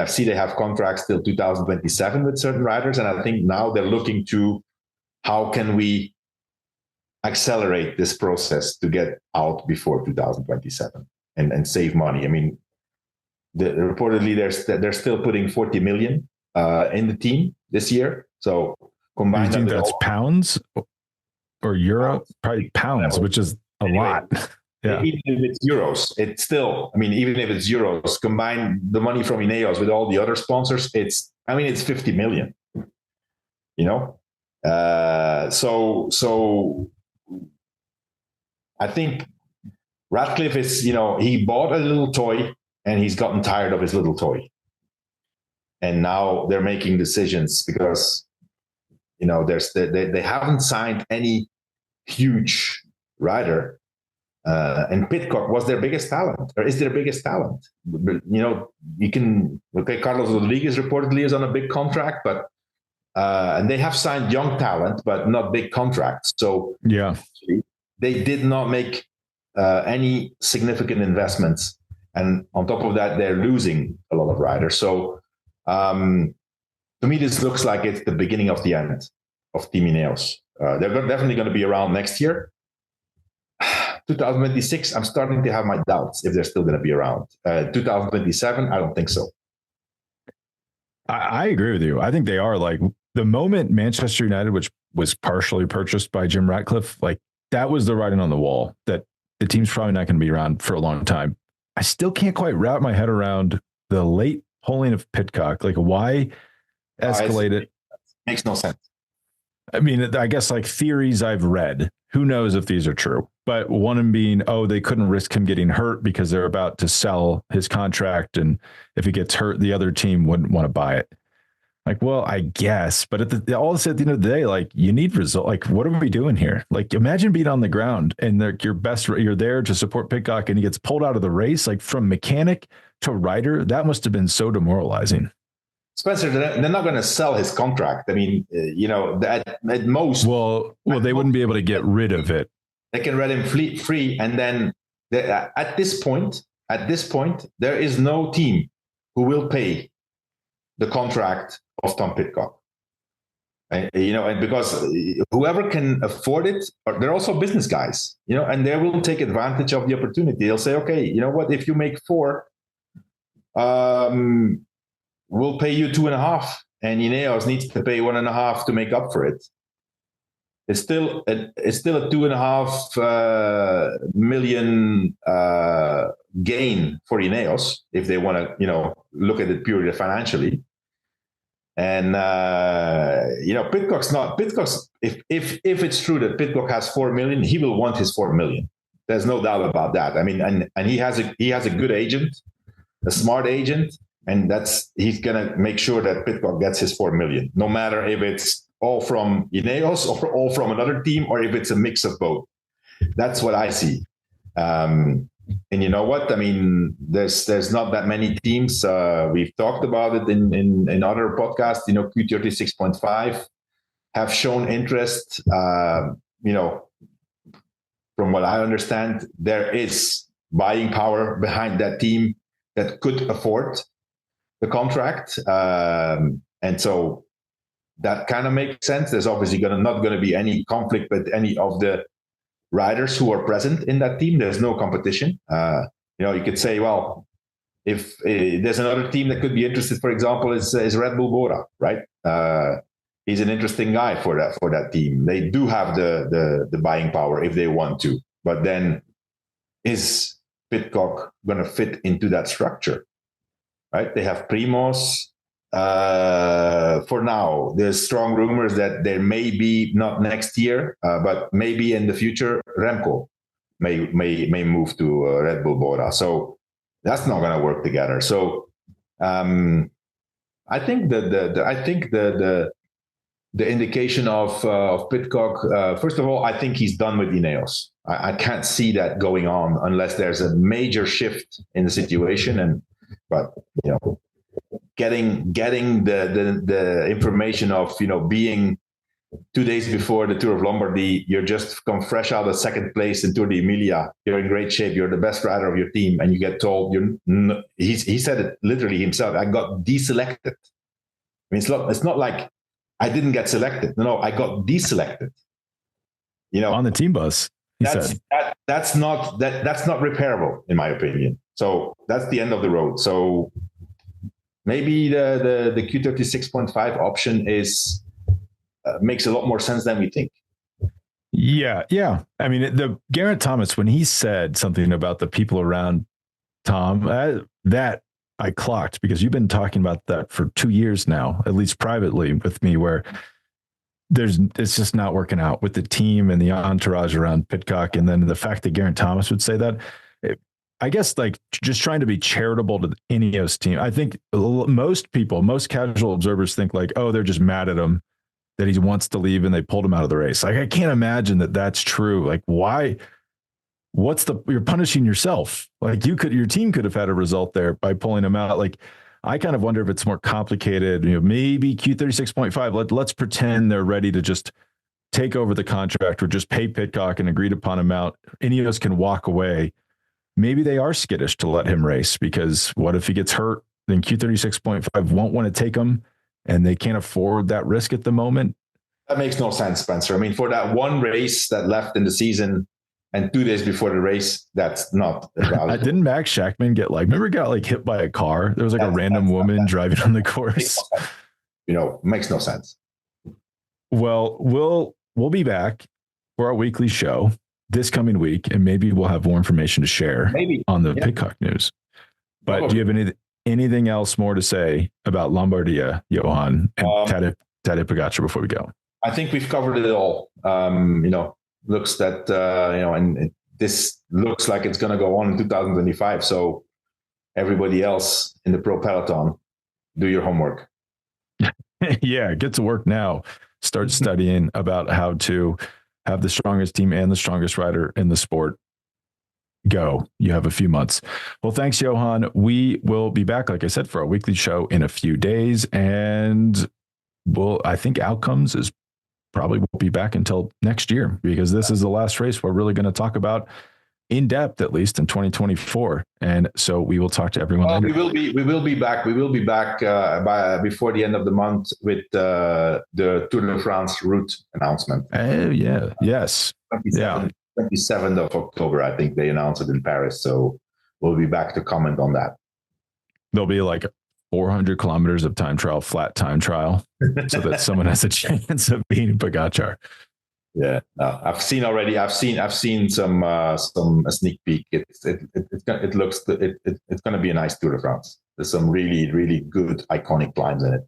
see they have contracts till 2027 with certain riders, and I think now they're looking to how can we accelerate this process to get out before 2027 and save money. I mean, reportedly they're still putting 40 million in the team this year. So combined, you think that's pounds or euro? Probably pounds, which is a lot. Yeah. Even if it's euros, it's still, even if it's euros, combine the money from Ineos with all the other sponsors, it's 50 million, so I think Ratcliffe is, he bought a little toy and he's gotten tired of his little toy. And now they're making decisions because, they haven't signed any huge rider. And Pidcock was their biggest talent, or is their biggest talent. Carlos Rodriguez reportedly is on a big contract, but and they have signed young talent, but not big contracts. So yeah, they did not make any significant investments And on top of that, they're losing a lot of riders. So to me, this looks like it's the beginning of the end of Team Ineos. They're definitely going to be around next year. 2026, I'm starting to have my doubts if they're still going to be around. 2027, I don't think so. I agree with you. I think they are. Like, the moment Manchester United, which was partially purchased by Jim Ratcliffe, like, that was the writing on the wall that the team's probably not going to be around for a long time. I still can't quite wrap my head around the late pulling of Pidcock. Like, why escalate it? Makes no sense. I mean, I guess like theories I've read, who knows if these are true, but one of them being, oh, they couldn't risk him getting hurt because they're about to sell his contract. And if he gets hurt, the other team wouldn't want to buy it. Like, well, I guess, but at the end of the day, like, you need result. Like, what are we doing here? Like, imagine being on the ground and you're there to support Pidcock and he gets pulled out of the race, like from mechanic to rider. That must have been so demoralizing. Spencer, they're not going to sell his contract. I mean, at most. Well, they wouldn't be able to get rid of it. They can let him free, and then at this point, there is no team who will pay the contract of Tom Pidcock. And because whoever can afford it, they're also business guys, and they will take advantage of the opportunity. They'll say, okay, you know what? If you make 4, we'll pay you 2.5, and Ineos needs to pay 1.5 to make up for it. It's still a 2.5 million gain for Ineos if they want to, look at it purely financially. And Pidcock's if it's true that Pidcock has 4 million, he will want his 4 million. There's no doubt about that. I mean, and he has a good agent, a smart agent. And he's going to make sure that Pidcock gets his 4 million, no matter if it's all from Ineos or all from another team, or if it's a mix of both. That's what I see. And you know what? I mean, there's not that many teams. We've talked about it in other podcasts. Q36.5 have shown interest. From what I understand, there is buying power behind that team that could afford the contract. And so that kind of makes sense. There's obviously not going to be any conflict with any of the riders who are present in that team. There's no competition. You could say, well, if there's another team that could be interested, for example, is Red Bull Bora, right? He's an interesting guy for that team. They do have the buying power if they want to, but then is Pidcock going to fit into that structure? Right? They have Primoz. For now, there's strong rumors that there may be not next year, but maybe in the future, Remco may move to Red Bull Bora. So that's not going to work together. So I think the indication of Pidcock, first of all, I think he's done with Ineos. I can't see that going on unless there's a major shift in the situation. But getting the information of being 2 days before the Tour of Lombardy, you're just come fresh out of second place in Tour de Emilia. You're in great shape. You're the best rider of your team, and you get told he said it literally himself. I got deselected. I mean, it's not like I didn't get selected. No, I got deselected. On the team bus. That's not repairable, in my opinion. So that's the end of the road. So maybe the Q36.5 option makes a lot more sense than we think. Yeah. I mean, the Geraint Thomas, when he said something about the people around Tom, that I clocked, because you've been talking about that for 2 years now, at least privately with me, where it's just not working out with the team and the entourage around Pidcock. And then the fact that Geraint Thomas would say that, I guess, like, just trying to be charitable to the Ineos team. I think most casual observers think like, oh, they're just mad at him that he wants to leave and they pulled him out of the race. Like, I can't imagine that that's true. Like, why? You're punishing yourself. Like, your team could have had a result there by pulling him out. Like, I kind of wonder if it's more complicated. Maybe Q36.5. Let's pretend they're ready to just take over the contract or just pay Pidcock and agreed upon amount. Ineos can walk away. maybe they are skittish to let him race, because what if he gets hurt? Then Q36.5 won't want to take him, and they can't afford that risk at the moment. That makes no sense, Spencer. I mean, for that one race that left in the season and 2 days before the race, that's not valuable. Didn't Max Schachmann get hit by a car? There was a random woman driving on the course. Makes no sense. Well, we'll be back for our weekly show this coming week, and maybe we'll have more information to share on the Pidcock news. But do you have anything else more to say about Lombardia, Johan, and Tadej Pogačar before we go? I think we've covered it all. Looks that and this looks like it's going to go on in 2025. So everybody else in the pro peloton, do your homework. Yeah, get to work now. Start studying about how to have the strongest team and the strongest rider in the sport. Go. You have a few months. Well, thanks, Johan. We will be back, like I said, for our weekly show in a few days. And I think Outcomes is probably won't be back until next year, because this is the last race we're really going to talk about in depth, at least in 2024. And so we will talk to everyone later. We will be back. We will be back by before the end of the month with the Tour de France route announcement. Oh, yeah. Yes. 27th of October, I think they announced it in Paris. So we'll be back to comment on that. There'll be 400 kilometers of time trial, flat time trial, so that someone has a chance of beating Pogačar. Yeah, I've seen some a sneak peek. It's going to be a nice Tour de France. There's some really, really good iconic climbs in it.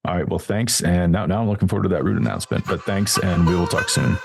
All right. Well, thanks. And now I'm looking forward to that route announcement. But thanks, and we will talk soon.